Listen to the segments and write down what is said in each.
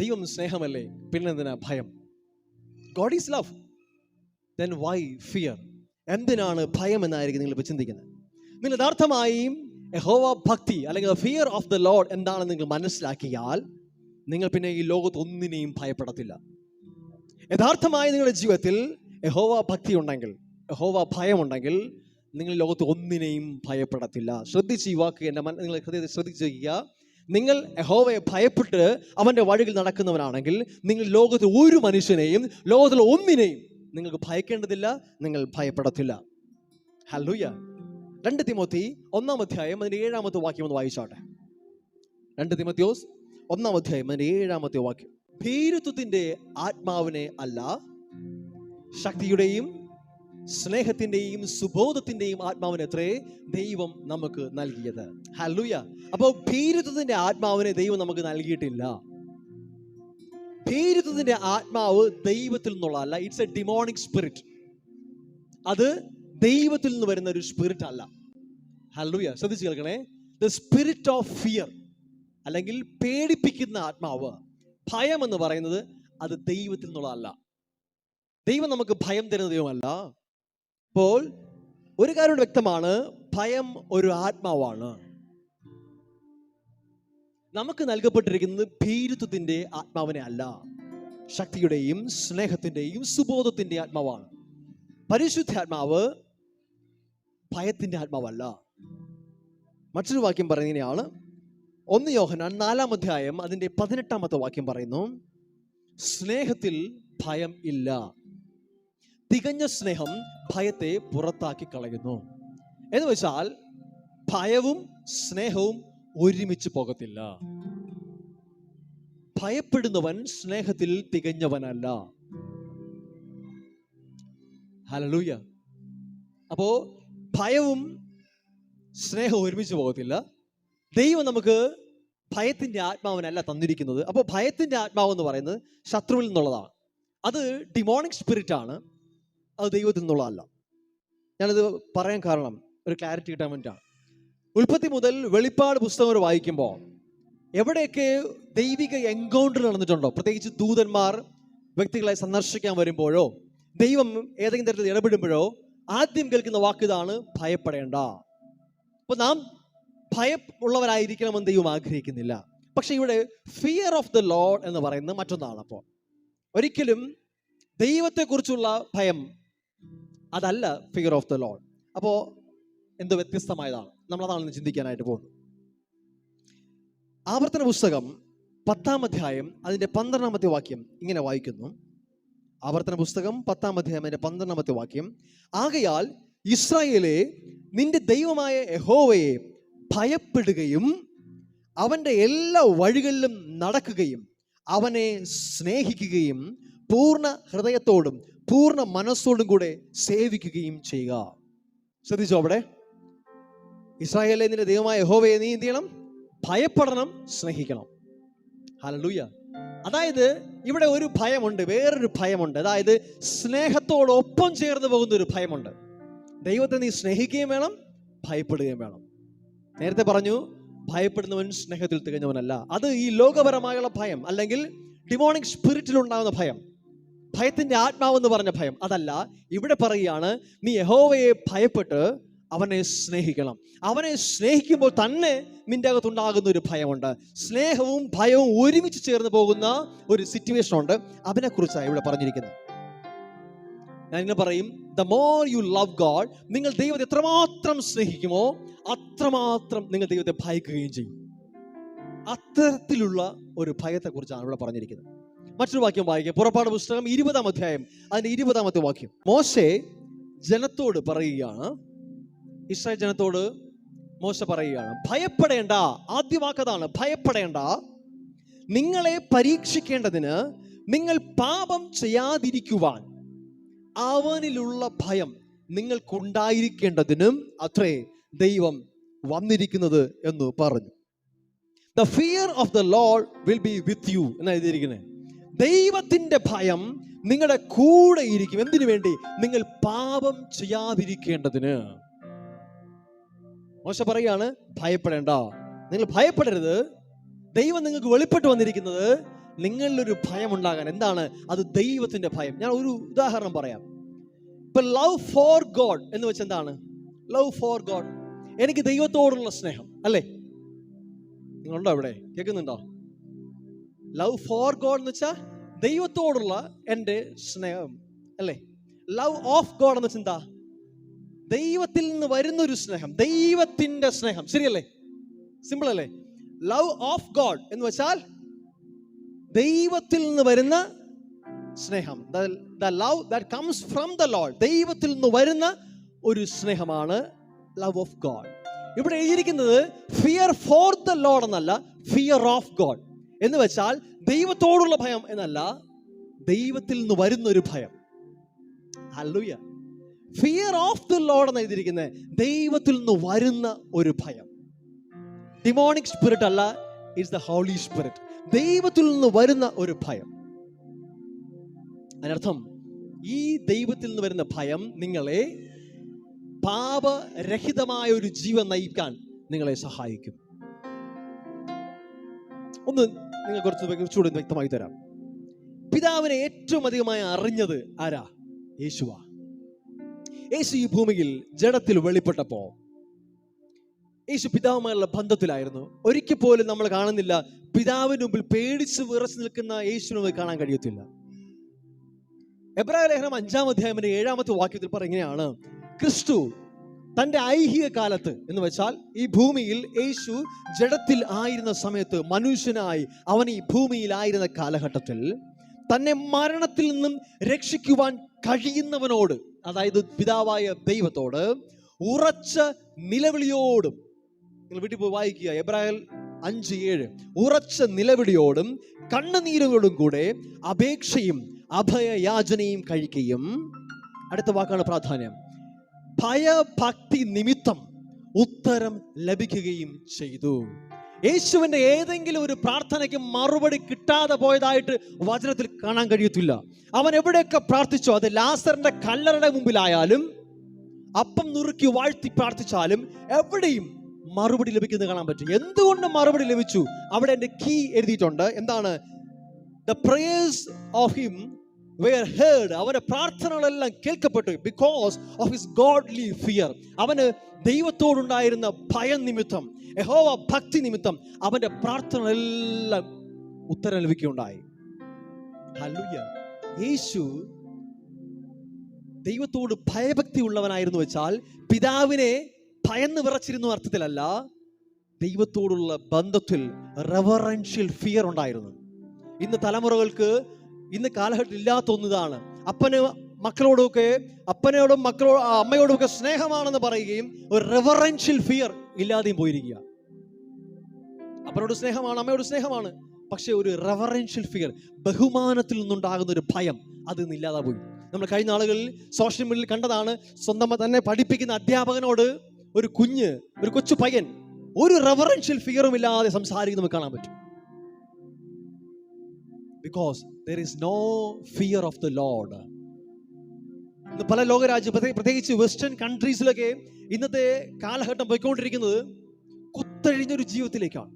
ദൈവം സ്നേഹമല്ലേ, പിന്നെന്തിനാ ഭയം? God is love, then why fear? എന്തിനാണ് ഭയം എന്നായിരിക്കും നിങ്ങൾ ഇപ്പോൾ ചിന്തിക്കുന്നത്. നിങ്ങൾ യഥാർത്ഥമായും യഹോവ ഭക്തി അല്ലെങ്കിൽ ഫിയർ ഓഫ് ദ ലോർഡ് എന്താണെന്ന് നിങ്ങൾ മനസ്സിലാക്കിയാൽ നിങ്ങൾ പിന്നെ ഈ ലോകത്ത് ഒന്നിനെയും ഭയപ്പെടത്തില്ല. യഥാർത്ഥമായി നിങ്ങളുടെ ജീവിതത്തിൽ യഹോവ ഭക്തി ഉണ്ടെങ്കിൽ, യഹോവ ഭയമുണ്ടെങ്കിൽ നിങ്ങൾ ലോകത്ത് ഒന്നിനെയും ഭയപ്പെടത്തില്ല. ശ്രദ്ധിച്ച് ഈ വാക്ക് നിങ്ങൾ ഹൃദയത്തിൽ ശ്രദ്ധിക്കുക. നിങ്ങൾ യഹോവയെ ഭയപ്പെട്ട് അവൻ്റെ വഴിയിൽ നടക്കുന്നവനാണെങ്കിൽ നിങ്ങൾ ലോകത്ത് ഒരു മനുഷ്യനെയും ലോകത്തിലെ ഒന്നിനെയും നിങ്ങൾക്ക് ഭയക്കേണ്ടതില്ല, നിങ്ങൾ ഭയപ്പെടത്തില്ല. ഹല്ലേലൂയ. 2 തിമോത്തി 1 അധ്യായം അതിൻ്റെ 7 വാക്യം ഒന്ന് വായിച്ചോട്ടെ. 2 തിമോത്തിയോസ് 1 അധ്യായം അതിൻ്റെ 7 വാക്യം. ഭീരുത്വത്തിന്റെ ആത്മാവിനെ അല്ല, ശക്തിയുടെയും സ്നേഹത്തിന്റെയും സുബോധത്തിന്റെയും ആത്മാവിനത്രേ ദൈവം നമുക്ക് നൽകിയത്. ഹല്ലേലൂയ. അപ്പോൾ ഭീരുത്വത്തിന്റെ ആത്മാവിനെ ദൈവം നമുക്ക് നൽകിയിട്ടില്ല. ഭീരുത്വത്തിന്റെ ആത്മാവ് ദൈവത്തിൽ നിന്നുള്ളതല്ല. It's a demonic spirit. അത് ദൈവത്തിൽ നിന്ന് വരുന്ന ഒരു സ്പിരിറ്റ് അല്ല. ഹല്ലേലൂയ. ശ്രദ്ധിച്ച് കേൾക്കണേ. ദ സ്പിരിറ്റ് ഓഫ് ഫിയർ അല്ലെങ്കിൽ പേടിപ്പിക്കുന്ന ആത്മാവ്, ഭയം എന്ന് പറയുന്നത് അത് ദൈവത്തിൽ നിന്നുള്ളതല്ല. ദൈവം നമുക്ക് ഭയം തരുന്ന ദൈവമല്ല. അപ്പോൾ ഒരു കാര്യം വ്യക്തമാണ്, ഭയം ഒരു ആത്മാവാണ്. നമുക്ക് നൽകപ്പെട്ടിരിക്കുന്നത് ഭീരുത്വത്തിന്റെ ആത്മാവിനെ അല്ല, ശക്തിയുടെയും സ്നേഹത്തിന്റെയും സുബോധത്തിന്റെ ആത്മാവാണ്. പരിശുദ്ധാത്മാവ് ഭയത്തിന്റെ ആത്മാവല്ല. മറ്റൊരു വാക്യം പറയുന്നതിനെയാണ് 1 യോഹന്നാൻ 4 അധ്യായം അതിന്റെ 18 വാക്യം പറയുന്നു, സ്നേഹത്തിൽ ഭയം ഇല്ല, തികഞ്ഞ സ്നേഹം ഭയത്തെ പുറത്താക്കി കളയുന്നു. എന്ന് വെച്ചാൽ ഭയവും സ്നേഹവും ഒരുമിച്ച് പോകത്തില്ല. ഭയപ്പെടുന്നവൻ സ്നേഹത്തിൽ തികഞ്ഞവനല്ല. ഹല്ലേലൂയ. അപ്പോ ഭയവും സ്നേഹവും ഒരുമിച്ച് പോകത്തില്ല. ദൈവം നമുക്ക് ഭയത്തിന്റെ ആത്മാവിനല്ല തന്നിരിക്കുന്നത്. അപ്പോൾ ഭയത്തിന്റെ ആത്മാവ് എന്ന് പറയുന്നത് ശത്രുവിൽ നിന്നുള്ളതാണ്. അത് ഡിമോണിക് സ്പിരിറ്റ് ആണ്, അത് ദൈവത്തിൽ നിന്നുള്ളതല്ല. ഞാനത് പറയാൻ കാരണം ഒരു ക്ലാരിറ്റി കിട്ടാൻ വേണ്ടിയിട്ടാണ്. ഉൽപ്പത്തി മുതൽ വെളിപ്പാട് പുസ്തകം വരെ വായിക്കുമ്പോൾ എവിടെയൊക്കെ ദൈവിക എൻകൗണ്ടർ നടന്നിട്ടുണ്ടോ, പ്രത്യേകിച്ച് ദൂതന്മാർ വ്യക്തികളെ സന്ദർശിക്കാൻ വരുമ്പോഴോ ദൈവം ഏതെങ്കിലും തരത്തിൽ ഇടപെടുമ്പോഴോ ആദ്യം കേൾക്കുന്ന വാക്ക് ഇതാണ്, ഭയപ്പെടേണ്ട. അപ്പൊ നാം ഭയം ഉള്ളവരായിരിക്കണമെന്ന് ദൈവം ആഗ്രഹിക്കുന്നില്ല. പക്ഷെ ഇവിടെ ഫിയർ ഓഫ് ദ ലോർഡ് എന്ന് പറയുന്നത് മറ്റൊന്നാണ്. അപ്പോൾ ഒരിക്കലും ദൈവത്തെക്കുറിച്ചുള്ള ഭയം അതല്ല ഫിയർ ഓഫ് ദ ലോർഡ്. അപ്പോൾ എന്തോ വ്യത്യസ്തമായതാണ്. നമ്മളതാണ് ചിന്തിക്കാനായിട്ട് പോകുന്നത്. ആവർത്തന പുസ്തകം 10 അധ്യായം അതിൻ്റെ 12 വാക്യം ഇങ്ങനെ വായിക്കുന്നു. ആവർത്തന പുസ്തകം 10 അധ്യായം അതിൻ്റെ 12 വാക്യം, ആകയാൽ ഇസ്രായേലേ, നിന്റെ ദൈവമായ യഹോവയെ ഭയപ്പെടുകയും അവൻ്റെ എല്ലാ വഴികളിലും നടക്കുകയും അവനെ സ്നേഹിക്കുകയും പൂർണ്ണ ഹൃദയത്തോടും പൂർണ്ണ മനസ്സോടും കൂടെ സേവിക്കുകയും ചെയ്യുക. ശ്രദ്ധിച്ചോ, അവിടെ ഇസ്രായേലേ, നിന്റെ ദൈവമായ യഹോവയെ നീ എന്ത് ചെയ്യണം? ഭയപ്പെടണം, സ്നേഹിക്കണം. ഹല്ലേലൂയ. അതായത് ഇവിടെ ഒരു ഭയമുണ്ട്, വേറൊരു ഭയമുണ്ട്. അതായത് സ്നേഹത്തോടൊപ്പം ചേർന്ന് പോകുന്ന ഒരു ഭയമുണ്ട്. ദൈവത്തെ നീ സ്നേഹിക്കുകയും വേണം, ഭയപ്പെടുകയും വേണം. നേരത്തെ പറഞ്ഞു, ഭയപ്പെടുന്നവൻ സ്നേഹത്തിൽ തികഞ്ഞവനല്ല. അത് ഈ ലോകപരമായുള്ള ഭയം അല്ലെങ്കിൽ ഡിമോണിക് സ്പിരിറ്റിൽ ഉണ്ടാകുന്ന ഭയം, ഭയത്തിന്റെ ആത്മാവെന്ന് പറഞ്ഞ ഭയം അതല്ല. ഇവിടെ പറയുകയാണ്, നീ യഹോവയെ ഭയപ്പെട്ട് അവനെ സ്നേഹിക്കണം. അവനെ സ്നേഹിക്കുമ്പോൾ തന്നെ നിന്റെ അകത്തുണ്ടാകുന്ന ഒരു ഭയമുണ്ട്. സ്നേഹവും ഭയവും ഒരുമിച്ച് ചേർന്ന് പോകുന്ന ഒരു സിറ്റുവേഷൻ ഉണ്ട്. അതിനെക്കുറിച്ചാണ് ഇവിടെ പറഞ്ഞിരിക്കുന്നത്. ഞാൻ ഇങ്ങനെ പറയും, the more you love God, നിങ്ങൾ ദൈവത്തെ എത്രമാത്രം സ്നേഹിക്കുമോ അത്രമാത്രം നിങ്ങൾ ദൈവത്തെ ഭയക്കുകയും ചെയ്യും. അത്തരത്തിലുള്ള ഒരു ഭയത്തെക്കുറിച്ചാണ് ഇവിടെ പറഞ്ഞിരിക്കുന്നത്. മറ്റൊരു വാക്യം വായിക്കാം. പുറപ്പാട് പുസ്തകം 20 അധ്യായം അതിന്റെ 20 വാക്യം. മോശെ ജനത്തോട് പറയുകയാണ്, ഇസ്രായേൽ ജനത്തോട് മോശ പറയുകയാണ്, ഭയപ്പെടേണ്ട. ആദ്യ വാക്കതാണ്, ഭയപ്പെടേണ്ട. നിങ്ങളെ പരീക്ഷിക്കേണ്ടതിന് നിങ്ങൾ പാപം ചെയ്യാതിരിക്കുവാൻ അവനിലുള്ള ഭയം നിങ്ങൾക്കുണ്ടായിരിക്കേണ്ടതിനും അത്രേ ദൈവം വന്നിരിക്കുന്നത് എന്ന് പറഞ്ഞു. The fear of the Lord will be with you എന്നാണ് എഴുതിയിരിക്കുന്നത്. ദൈവത്തിന്റെ ഭയം നിങ്ങളുടെ കൂടെ ഇരിക്കും. എന്തിനു വേണ്ടി? നിങ്ങൾ പാപം ചെയ്യാതിരിക്കേണ്ടതിന്. മോശ പറയാണ്, ഭയപ്പെടേണ്ട, നിങ്ങൾ ഭയപ്പെടരുത്. ദൈവം നിങ്ങൾക്ക് വെളിപ്പെട്ട് വന്നിരിക്കുന്നത് നിങ്ങളിലൊരു ഭയം ഉണ്ടാകാൻ. എന്താണ് അത്? ദൈവത്തിന്റെ ഭയം. ഞാൻ ഒരു ഉദാഹരണം പറയാം. ഇപ്പൊ ലവ് ഫോർ ഗോഡ് എന്ന് വെച്ചാൽ എന്താണ്? ലവ് ഫോർ ഗോഡ്, എനിക്ക് ദൈവത്തോടുള്ള സ്നേഹം അല്ലേ? നിങ്ങളുണ്ടോ ഇവിടെ? കേൾക്കുന്നുണ്ടോ? ലവ് ഫോർ ഗോഡ് എന്ന് വെച്ചാൽ ദൈവത്തോടുള്ള എൻ്റെ സ്നേഹം അല്ലേ? ലവ് ഓഫ് ഗോഡ് എന്ന് വെച്ചാൽ എന്താ? ദൈവത്തിൽ നിന്ന് വരുന്നൊരു സ്നേഹം, ദൈവത്തിന്റെ സ്നേഹം. ശരിയല്ലേ? സിമ്പിൾ അല്ലേ? ലവ് ഓഫ് ഗോഡ് എന്ന് വെച്ചാൽ ദൈവത്തിൽ നിന്ന് വരുന്ന സ്നേഹം. The love that comes from the Lord. ദൈവത്തിൽ നിന്ന് വരുന്ന ഒരു സ്നേഹമാണ് ലവ് ഓഫ് ഗോഡ്. ഇവിടെ എഴുതിയിരിക്കുന്നത് ഫിയർ ഫോർ ദ ലോർഡ് എന്നല്ല, ഫിയർ ഓഫ് ഗോഡ് എന്ന് വെച്ചാൽ ദൈവത്തോടുള്ള ഭയം എന്നല്ല, ദൈവത്തിൽ നിന്ന് വരുന്ന ഒരു ഭയം. Hallelujah. Fear of the Lord എന്ന് എഴുതിയിരിക്കുന്നത് ദൈവത്തിൽ നിന്ന് വരുന്ന ഒരു ഭയം. ഡിമോണിക് സ്പിരിറ്റ് അല്ല, ഇറ്റ്സ് ദ ഹോളി സ്പിരിറ്റ്. ദൈവത്തിൽ നിന്ന് വരുന്ന ഒരു ഭയം. അതിനർത്ഥം ഈ ദൈവത്തിൽ നിന്ന് വരുന്ന ഭയം നിങ്ങളെ പാപരഹിതമായ ഒരു ജീവൻ നയിക്കാൻ നിങ്ങളെ സഹായിക്കും. ഒന്ന് നിങ്ങൾ കുറച്ചുകൂടി വ്യക്തമായി തരാം. പിതാവിനെ ഏറ്റവും അധികമായി അറിഞ്ഞത് ആരാ? യേശുവാ. യേശു ഈ ഭൂമിയിൽ ജഡത്തിൽ വെളിപ്പെട്ടപ്പോ യേശു പിതാവുമായുള്ള ബന്ധത്തിലായിരുന്നു. ഒരിക്കൽ പോലും നമ്മൾ കാണുന്നില്ല പിതാവിന് മുമ്പിൽ പേടിച്ച് വിറച്ചു നിൽക്കുന്ന യേശുവിനെ കാണാൻ കഴിയത്തില്ല. എബ്രായ ലേഖനം 5-ാം അധ്യായം 7-ാമത്തെ വാക്യത്തിൽ പറയുകയാണ്, ക്രിസ്തു തന്റെ ഐഹിക കാലത്ത് എന്ന് വെച്ചാൽ ഈ ഭൂമിയിൽ യേശു ജഡത്തിൽ ആയിരുന്ന സമയത്ത്, മനുഷ്യനായി അവൻ ഈ ഭൂമിയിലായിരുന്ന കാലഘട്ടത്തിൽ തന്നെ മരണത്തിൽ നിന്നും രക്ഷിക്കുവാൻ കഴിയുന്നവനോട്, അതായത് പിതാവായ ദൈവത്തോട് ഉറച്ച നിലവിളിയോടും, നിങ്ങൾ വീട്ടിൽ പോയി വായിക്കുക എബ്രായർ 5:7, ഉറച്ച നിലവിളിയോടും കണ്ണുനീരോടും കൂടെ അപേക്ഷയും അഭയയാചനയും കഴിക്കുകയും, അടുത്ത വാക്കാണ് പ്രാധാന്യം, ഭയഭക്തി നിമിത്തം ഉത്തരം ലഭിക്കുകയും ചെയ്തു. യേശുവിന്റെ ഏതെങ്കിലും ഒരു പ്രാർത്ഥനയ്ക്ക് മറുപടി കിട്ടാതെ പോയതായിട്ട് വചനത്തിൽ കാണാൻ കഴിയത്തില്ല. അവൻ എവിടെയൊക്കെ പ്രാർത്ഥിച്ചോ, അത് ലാസറിന്റെ കല്ലറയുടെ മുമ്പിലായാലും അപ്പം നുറുക്കി വാഴ്ത്തി പ്രാർത്ഥിച്ചാലും എവിടെയും മറുപടി ലഭിക്കുന്നത് കാണാൻ പറ്റും. എന്തുകൊണ്ട് മറുപടി ലഭിച്ചു? അവിടെ എൻ്റെ കീ എഴുതിയിട്ടുണ്ട്. എന്താണ്? The prayers of him were heard. അവന്റെ പ്രാർത്ഥനകളെല്ലാം കേൾക്കപ്പെട്ടു. Because of his godly fear. അവന് ദൈവത്തോടുണ്ടായിരുന്ന ഭയം നിമിത്തം, യഹോവ ഭക്തി നിമിത്തം അവന്റെ പ്രാർത്ഥനകളെല്ലാം ഉത്തരം ലഭിക്കുകയുണ്ടായി. ഹല്ലേലൂയ. യേശു ദൈവത്തോട് ഭയഭക്തി ഉള്ളവനായിരുന്നു വെച്ചാൽ പിതാവിനെ ഭയന്ന് വിറച്ചിരുന്ന അർത്ഥത്തിലല്ല, ദൈവത്തോടുള്ള ബന്ധത്തിൽ റെവറൻഷ്യൽ ഫിയർ ഉണ്ടായിരുന്നു. ഇന്ന് തലമുറകൾക്ക് ഇന്ന് കാലഘട്ടത്തിൽ ഇല്ലാത്ത ഒന്നിതാണ്. അപ്പന് മക്കളോടൊക്കെ, അപ്പനോടും അമ്മയോടും ഒക്കെ സ്നേഹമാണെന്ന് പറയുകയും ഒരു റെവറൻഷ്യൽ ഫിയർ ഇല്ലാതെയും പോയിരിക്കുക. അപ്പനോട് സ്നേഹമാണ്, അമ്മയോട് സ്നേഹമാണ്, പക്ഷെ ഒരു റെവറൻഷ്യൽ ഫിയർ, ബഹുമാനത്തിൽ നിന്നുണ്ടാകുന്ന ഒരു ഭയം, അത് ഇല്ലാതെ പോയി. നമ്മൾ കഴിഞ്ഞ നാളുകളിൽ സോഷ്യൽ മീഡിയയിൽ കണ്ടതാണ്. സ്വന്തം തന്നെ പഠിപ്പിക്കുന്ന അധ്യാപകനോട് ഒരു കൊച്ചു പയ്യൻ ഒരു റെവറൻഷ്യൽ ഫിയറും ഇല്ലാതെ സംസാരിക്കുന്നത് നമുക്ക് കാണാൻ പറ്റും. Because there is no fear of the Lord. ഇന്ന് പല ലോകരാജ്യം, പ്രത്യേകിച്ച് വെസ്റ്റേൺ കൺട്രീസിലൊക്കെ ഇന്നത്തെ കാലഘട്ടം പോയിക്കൊണ്ടിരിക്കുന്നത് കുത്തഴിഞ്ഞൊരു ജീവിതത്തിലേക്കാണ്.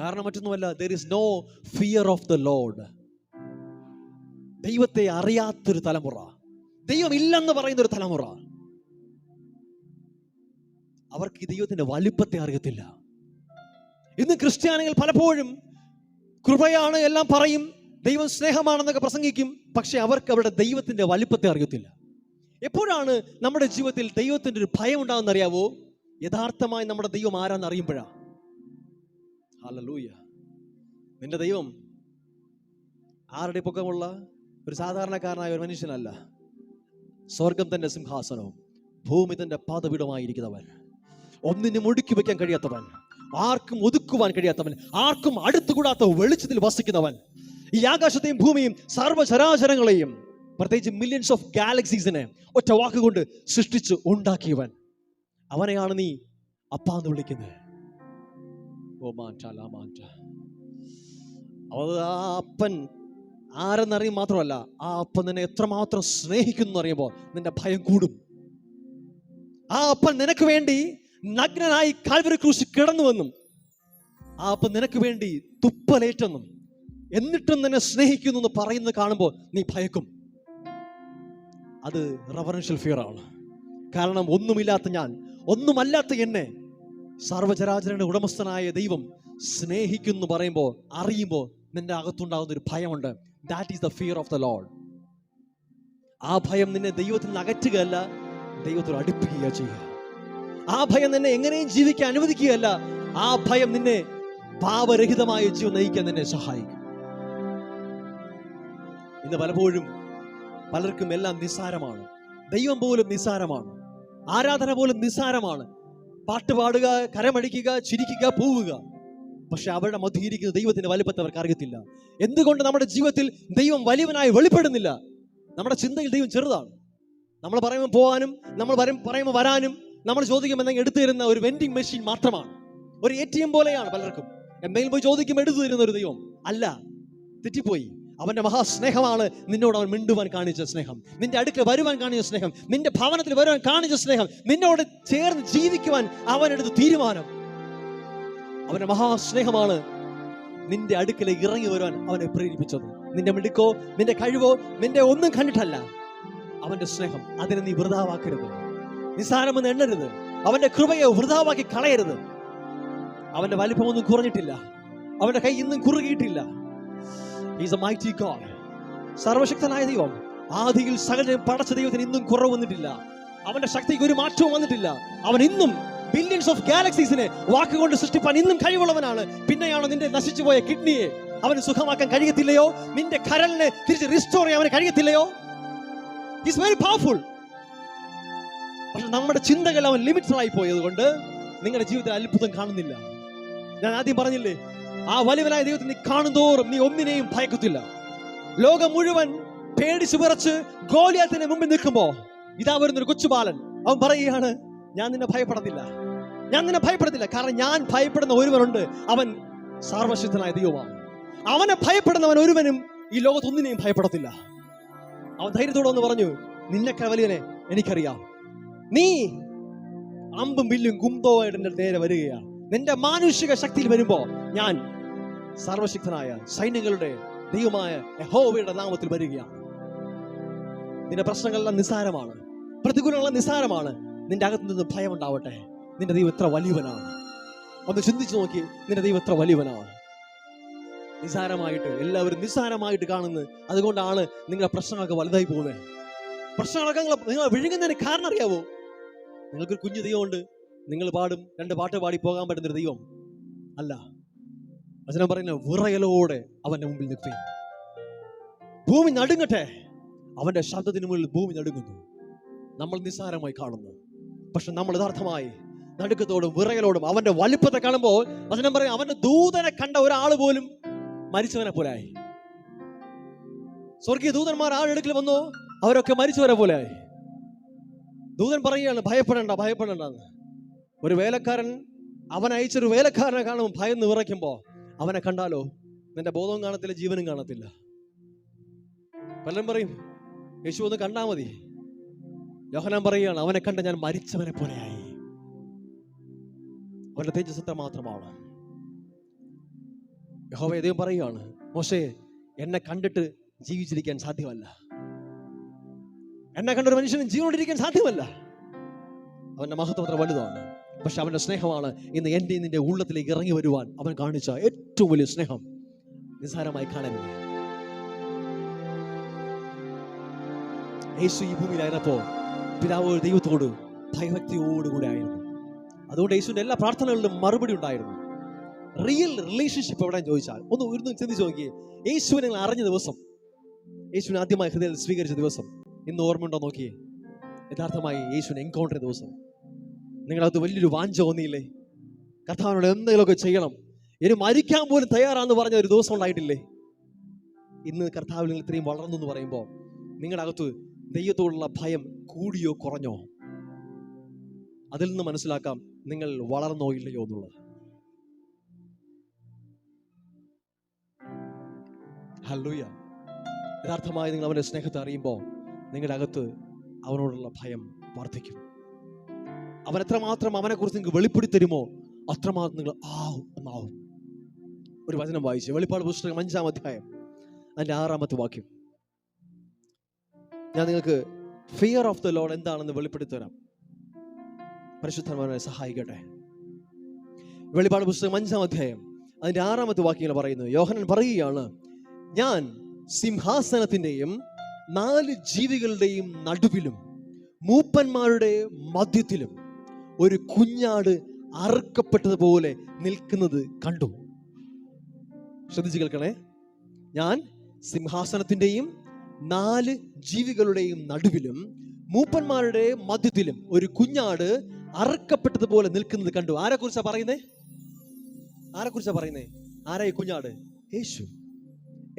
കാരണം മറ്റൊന്നുമല്ല, there is no fear of the Lord. ദൈവത്തെ അറിയാത്തൊരു തലമുറ, ദൈവം ഇല്ലെന്ന് പറയുന്ന ഒരു തലമുറ. അവർക്ക് ഈ ദൈവത്തിന്റെ വലിപ്പത്തെ അറിയത്തില്ല. ഇന്ന് ക്രിസ്ത്യാനികൾ പലപ്പോഴും കൃപയാണ് എല്ലാം പറയും, ദൈവം സ്നേഹമാണെന്നൊക്കെ പ്രസംഗിക്കും, പക്ഷെ അവർക്ക് അവരുടെ ദൈവത്തിന്റെ വലിപ്പത്തെ അറിയത്തില്ല. എപ്പോഴാണ് നമ്മുടെ ജീവിതത്തിൽ ദൈവത്തിന്റെ ഒരു ഭയം ഉണ്ടാകുന്ന അറിയാവോ? യഥാർത്ഥമായി നമ്മുടെ ദൈവം ആരാന്ന് അറിയുമ്പോഴാ. ഹല്ലേലൂയ. നിന്റെ ദൈവം ആരുടെ പൊക്കമുള്ള ഒരു സാധാരണക്കാരനായ ഒരു മനുഷ്യനല്ല. സ്വർഗം തന്റെ സിംഹാസനവും ഭൂമി തന്റെ പാദപീഠമായിരിക്കുന്നവൻ, ഒന്നിനും ഒടുക്കി വയ്ക്കാൻ കഴിയാത്തവൻ, ആർക്കും ഒതുക്കുവാൻ കഴിയാത്തവൻ, ആർക്കും അടുത്തുകൂടാത്ത വെളിച്ചത്തിൽ വസിക്കുന്നവൻ, ഈ ആകാശത്തെയും ഭൂമിയും സർവ്വചരാചരങ്ങളെയും, പ്രത്യേകിച്ച് മില്യൺസ് ഓഫ് ഗാലക്സീസിനെ ഒറ്റ വാക്കുകൊണ്ട് സൃഷ്ടിച്ച് ഉണ്ടാക്കിയവൻ, അവനെയാണ് നീ അപ്പാന്ന് വിളിക്കുന്നത്. ആ അപ്പൻ ആരെന്നറിയും മാത്രമല്ല, ആ അപ്പൻ നിന്നെ എത്രമാത്രം സ്നേഹിക്കുന്നു അറിയുമ്പോൾ നിന്റെ ഭയം കൂടും. ആ അപ്പൻ നിനക്ക് വേണ്ടി നഗ്നനായി കാൽവരി ക്രൂശിൽ കിടന്നുവെന്നും, ആ അപ്പൻ നിനക്ക് വേണ്ടി തുപ്പലേറ്റെന്നും, എന്നിട്ടും നിന്നെ സ്നേഹിക്കുന്നു എന്ന് പറയുന്നത് കാണുമ്പോൾ നീ ഭയക്കും. അത് റെവറൻഷ്യൽ ഫിയർ ആണ്. കാരണം ഒന്നുമില്ലാത്ത ഞാൻ, ഒന്നുമല്ലാത്ത എന്നെ സർവചരാചരയുടെ ഉടമസ്ഥനായ ദൈവം സ്നേഹിക്കുന്നു പറയുമ്പോൾ, അറിയുമ്പോൾ നിന്റെ അകത്തുണ്ടാകുന്ന ഒരു ഭയമുണ്ട്. That is the fear of the Lord. ആ ഭയം നിന്നെ ദൈവത്തിൽ നിന്ന് അകറ്റുകയല്ല, ദൈവത്തോട് അടുപ്പിക്കുക ചെയ്യുക. ആ ഭയം നിന്നെ എങ്ങനെയും ജീവിക്കാൻ അനുവദിക്കുകയല്ല, ആ ഭയം നിന്നെ പാപരഹിതമായ ജീവൻ നയിക്കാൻ നിന്നെ സഹായിക്കും. ഇന്ന് പലപ്പോഴും പലർക്കും എല്ലാം നിസ്സാരമാണ്. ദൈവം പോലും നിസ്സാരമാണ്, ആരാധന പോലും നിസ്സാരമാണ്. പാട്ട് പാടുക, കരമടിക്കുക, ചിരിക്കുക, പോവുക. പക്ഷെ അവരുടെ മധ്യയിരിക്കുന്ന ദൈവത്തിന്റെ വലിപ്പത്തെ അവർക്ക് അറിയത്തില്ല. എന്തുകൊണ്ട് നമ്മുടെ ജീവിതത്തിൽ ദൈവം വലിയവനായി വെളിപ്പെടുന്നില്ല? നമ്മുടെ ചിന്തയിൽ ദൈവം ചെറുതാണ്. നമ്മൾ പറയുമ്പോൾ പോകാനും, നമ്മൾ പറയുമ്പോൾ വരാനും, നമ്മൾ ചോദിക്കുമ്പോൾ എന്തെങ്കിലും എടുത്തു തരുന്ന ഒരു വെൻഡിങ് മെഷീൻ മാത്രമാണ്. ഒരു ATM പോലെയാണ് പലർക്കും. എന്തെങ്കിലും പോയി ചോദിക്കുമ്പോൾ എടുത്തു തരുന്ന ഒരു ദൈവം അല്ല. തെറ്റിപ്പോയി. അവന്റെ മഹാസ്നേഹമാണ് നിന്നോട് അവൻ മിണ്ടുവാൻ കാണിച്ച സ്നേഹം, നിന്റെ അടുക്കൽ വരുവാൻ കാണിച്ച സ്നേഹം, നിന്റെ ഭവനത്തിൽ വരുവാൻ കാണിച്ച സ്നേഹം, നിന്നോട് ചേർന്ന് ജീവിക്കുവാൻ അവൻ എടുത്ത തീരുമാനം. അവന്റെ മഹാസ്നേഹമാണ് നിന്റെ അടുക്കലേക്ക് ഇറങ്ങി വരുവാൻ അവനെ പ്രേരിപ്പിച്ചത്. നിന്റെ മിടുക്കോ, നിന്റെ കഴിവോ, നിന്റെ ഒന്നും കണ്ടിട്ടല്ല. അവന്റെ സ്നേഹം, അതിനെ നീ വൃഥാവാക്കരുത്, നിസ്സാരമെന്ന് എണ്ണരുത്. അവന്റെ കൃപയെ വൃഥാവാക്കി കളയരുത്. അവന്റെ വലിപ്പമൊന്നും കുറഞ്ഞിട്ടില്ല, അവന്റെ കൈ ഇന്നും കുറുകിയിട്ടില്ല. He is a mighty God. സർവശക്തനായ ദൈവം. ആദിയിൽ സകലം പടച്ച ദൈവത്തിന് ഇന്നും കുറവ് വന്നിട്ടില്ല. അവന്റെ ശക്തിക്ക് ഒരു മാറ്റവും വന്നിട്ടില്ല. അവൻ ഇന്നും ബില്യൺസ് ഓഫ് ഗാലക്സീസിനെ വാക്കുകൊണ്ട് സൃഷ്ടിപ്പാൻ ഇന്നും കഴിവുള്ളവനാണ്. പിന്നെയാണോ നിന്റെ നശിച്ചുപോയ കിഡ്നിയെ അവന് സുഖമാക്കാൻ കഴിയത്തില്ലയോ? നിന്റെ കരളിനെ തിരിച്ച് റിസ്റ്റോർ ചെയ്യാൻ അവന് കഴിയത്തില്ലയോ? He is very powerful. പക്ഷെ നമ്മുടെ ചിന്തകൾ അവൻ ലിമിറ്റഡ് ആയി പോയത് കൊണ്ട് നിങ്ങളുടെ ജീവിതത്തിൽ അത്ഭുതം കാണുന്നില്ല. ഞാൻ ആദ്യം പറഞ്ഞില്ലേ, ആ വലിയവനായ ദൈവത്തെ നീ കാണുന്തോറും നീ ഒന്നിനെയും ഭയക്കത്തില്ല. ലോകം മുഴുവൻ പേടിച്ച് വിറച്ച് ഗോലിയാത്തിന്റെ മുമ്പിൽ നിൽക്കുമ്പോ ഇതാ വരുന്നൊരു കൊച്ചുബാലൻ. അവൻ പറയുകയാണ്, ഞാൻ നിന്നെ ഭയപ്പെടത്തില്ല, ഞാൻ നിന്നെ ഭയപ്പെടത്തില്ല. കാരണം ഞാൻ ഭയപ്പെടുന്ന ഒരുവനുണ്ട്, അവൻ സർവശക്തനായ ദൈവമാണ്. അവനെ ഭയപ്പെടുന്നവൻ ഒരുവനും ഈ ലോകത്തൊന്നിനെയും ഭയപ്പെടത്തില്ല. അവൻ ധൈര്യത്തോടെ ഒന്ന് പറഞ്ഞു, നിന്നെക്കാൾ വലിയവനെ എനിക്കറിയാം. നീ അമ്പും വില്ലും കുന്തവുമായിട്ട് എന്റെ നേരെ വരികയാണ്. നിന്റെ മാനുഷിക ശക്തിയിൽ വരുമ്പോ ഞാൻ സർവശക്തനായ സൈന്യങ്ങളുടെ ദൈവമായ യഹോവയുടെ നാമത്തിൽ വരികയാണ്. നിന്റെ പ്രശ്നങ്ങളെല്ലാം നിസ്സാരമാണ്, പ്രതികൂലങ്ങളെല്ലാം നിസ്സാരമാണ്. നിന്റെ അകത്ത് നിന്ന് ഭയം ഉണ്ടാവട്ടെ. നിന്റെ ദൈവം എത്ര വലിയവനാണ്. ഒന്ന് ചിന്തിച്ചു നോക്കി, നിന്റെ ദൈവം എത്ര വലിയവനാണ്. നിസ്സാരമായിട്ട് എല്ലാവരും നിസ്സാരമായിട്ട് കാണുന്നത്. അതുകൊണ്ടാണ് നിങ്ങളുടെ പ്രശ്നങ്ങളൊക്കെ വലുതായി പോകുന്നത്. പ്രശ്നങ്ങളൊക്കെ നിങ്ങൾ വിഴുങ്ങുന്നതിന് കാരണം അറിയാവോ? നിങ്ങൾക്കൊരു കുഞ്ഞു ദൈവമുണ്ട്. നിങ്ങൾ പാടും, 2 പാട്ട് പാടി പോകാൻ പറ്റുന്നൊരു ദൈവം അല്ല. വചനം പറയുന്ന വിറയലോടെ അവന്റെ മുമ്പിൽ നിൽക്കും. ഭൂമി നടുങ്ങട്ടെ, അവന്റെ ശബ്ദത്തിന് മുന്നിൽ ഭൂമി നടുങ്ങുന്നു. നമ്മൾ നിസ്സാരമായി കാണുന്നു, പക്ഷെ നമ്മൾ യഥാർത്ഥമായി നടുക്കത്തോടും വിറയലോടും അവന്റെ വലിപ്പത്തെ കാണുമ്പോൾ വചനം പറയും, അവന്റെ ദൂതനെ കണ്ട ഒരാൾ പോലും മരിച്ചവനെ പോലെയായി. സ്വർഗീയ ദൂതന്മാർ ആഴെടുക്കൽ വന്നോ, അവരൊക്കെ മരിച്ചവരെ പോലെയായി. ദൂതൻ പറയുകയാണ്, ഭയപ്പെടേണ്ട, ഭയപ്പെടേണ്ടെന്ന്. ഒരു വേലക്കാരൻ അവൻ അയച്ചൊരു വേലക്കാരനെ കാണുമ്പോൾ ഭയന്ന് വിറയ്ക്കുമ്പോ അവനെ കണ്ടാലോ നിന്റെ ബോധവും കാണത്തില്ല, ജീവനും കാണത്തില്ല. പലരും പറയും, യേശു ഒന്ന് കണ്ടാ മതി. യോഹന്നാൻ പറയുകയാണ്, അവനെ കണ്ട ഞാൻ മരിച്ചവനെ പോലെയായി. അവന്റെ തേജസ്സത്ര മാത്രമാണ്. യഹോവ ദൈവം പറയുകയാണ്, മോശേ, എന്നെ കണ്ടിട്ട് ജീവിച്ചിരിക്കാൻ സാധ്യമല്ല. എന്നെ കണ്ടൊരു മനുഷ്യനും ജീവനോടിരിക്കാൻ സാധ്യമല്ല. അവന്റെ മഹത്വം അത്ര വലുതാണ്. പക്ഷെ അവന്റെ സ്നേഹമാണ് ഇന്ന് എൻ്റെ നിന്റെ ഉള്ളത്തിലേക്ക് ഇറങ്ങി വരുവാൻ അവൻ കാണിച്ച ഏറ്റവും വലിയ സ്നേഹം. നിസ്സാരമായി കാണരുത്. യേശു ഈ ഭൂമിയിലായിരുന്നപ്പോ പിതാവ് ദൈവത്തോട് ഭയഭക്തിയോടുകൂടെ ആയിരുന്നു. അതുകൊണ്ട് യേശുവിന്റെ എല്ലാ പ്രാർത്ഥനകളിലും മറുപടി ഉണ്ടായിരുന്നു. റിയൽ റിലേഷൻഷിപ്പ് എവിടെ ചോദിച്ചാൽ ഒന്ന് ചിന്തിച്ചു നോക്കിയേ. യേശുവിനെ നിങ്ങൾ അറിഞ്ഞ ദിവസം, യേശുവിനെ ആദ്യമായി ഹൃദയത്തിൽ സ്വീകരിച്ച ദിവസം ഇന്ന് ഓർമ്മയുണ്ടോ നോക്കിയേ. യഥാർത്ഥമായി യേശുവിനെ എൻകൗണ്ടർ ചെയ്ത ദിവസം നിങ്ങളത് വലിയൊരു വാഞ്ച തോന്നിയില്ലേ? കർത്താവിനോട് എന്തെങ്കിലുമൊക്കെ ചെയ്യണം, ഇനി മരിക്കാൻ പോലും തയ്യാറാന്ന് പറഞ്ഞ ഒരു ദിവസം ഉണ്ടായിട്ടില്ലേ? ഇന്ന് കർത്താവിൽ നിങ്ങൾ ഇത്രയും വളർന്നു എന്ന് പറയുമ്പോൾ നിങ്ങളുടെ അകത്ത് ദൈവത്തോടുള്ള ഭയം കൂടിയോ കുറഞ്ഞോ? അതിൽ നിന്ന് മനസ്സിലാക്കാം നിങ്ങൾ വളർന്നോ ഇല്ലയോ എന്നുള്ളത്. ഹല്ലേലൂയ. യഥാർത്ഥമായി നിങ്ങൾ അവന്റെ സ്നേഹത്തെ അറിയുമ്പോൾ നിങ്ങളുടെ അകത്ത് അവനോടുള്ള ഭയം വർദ്ധിക്കും. അവൻ എത്രമാത്രം അവനെ കുറിച്ച് നിങ്ങൾക്ക് വെളിപ്പെടുത്തി തരുമോ അത്രമാത്രം നിങ്ങൾ ആവും എന്നാവും. ഒരു വചനം വായിച്ചു. വെളിപ്പാട് പുസ്തകം 5-ാം അധ്യായം അതിന്റെ 6-ാമത്തെ വാക്യം. ഞാൻ നിങ്ങൾക്ക് ഫിയർ ഓഫ് ദ ലോർഡ് എന്താണെന്ന് വെളിപ്പെടുത്തി തരാം. പരിശുദ്ധാത്മാവിനെ സഹായിക്കട്ടെ. വെളിപ്പാട് പുസ്തകം 5-ാം അധ്യായം അതിന്റെ 6-ാമത്തെ വാക്യങ്ങൾ പറയുന്നു. യോഹന്നാൻ പറയുകയാണ്, ഞാൻ സിംഹാസനത്തിന്റെയും 4 ജീവികളുടെയും നടുവിലും മൂപ്പന്മാരുടെ മധ്യത്തിലും ഒരു കുഞ്ഞാട് അറുക്കപ്പെട്ടതുപോലെ നിൽക്കുന്നത് കണ്ടു. ശ്രദ്ധിച്ചു കേൾക്കണേ. ഞാൻ സിംഹാസനത്തിന്റെയും 4 ജീവികളുടെയും നടുവിലും മൂപ്പന്മാരുടെ മധ്യത്തിലും ഒരു കുഞ്ഞാട് അറുക്കപ്പെട്ടതുപോലെ നിൽക്കുന്നത് കണ്ടു. ആരെക്കുറിച്ചാ പറയുന്നേ? ആരെക്കുറിച്ചാ പറയുന്നേ? ആരാ ഈ കുഞ്ഞാട്? യേശു.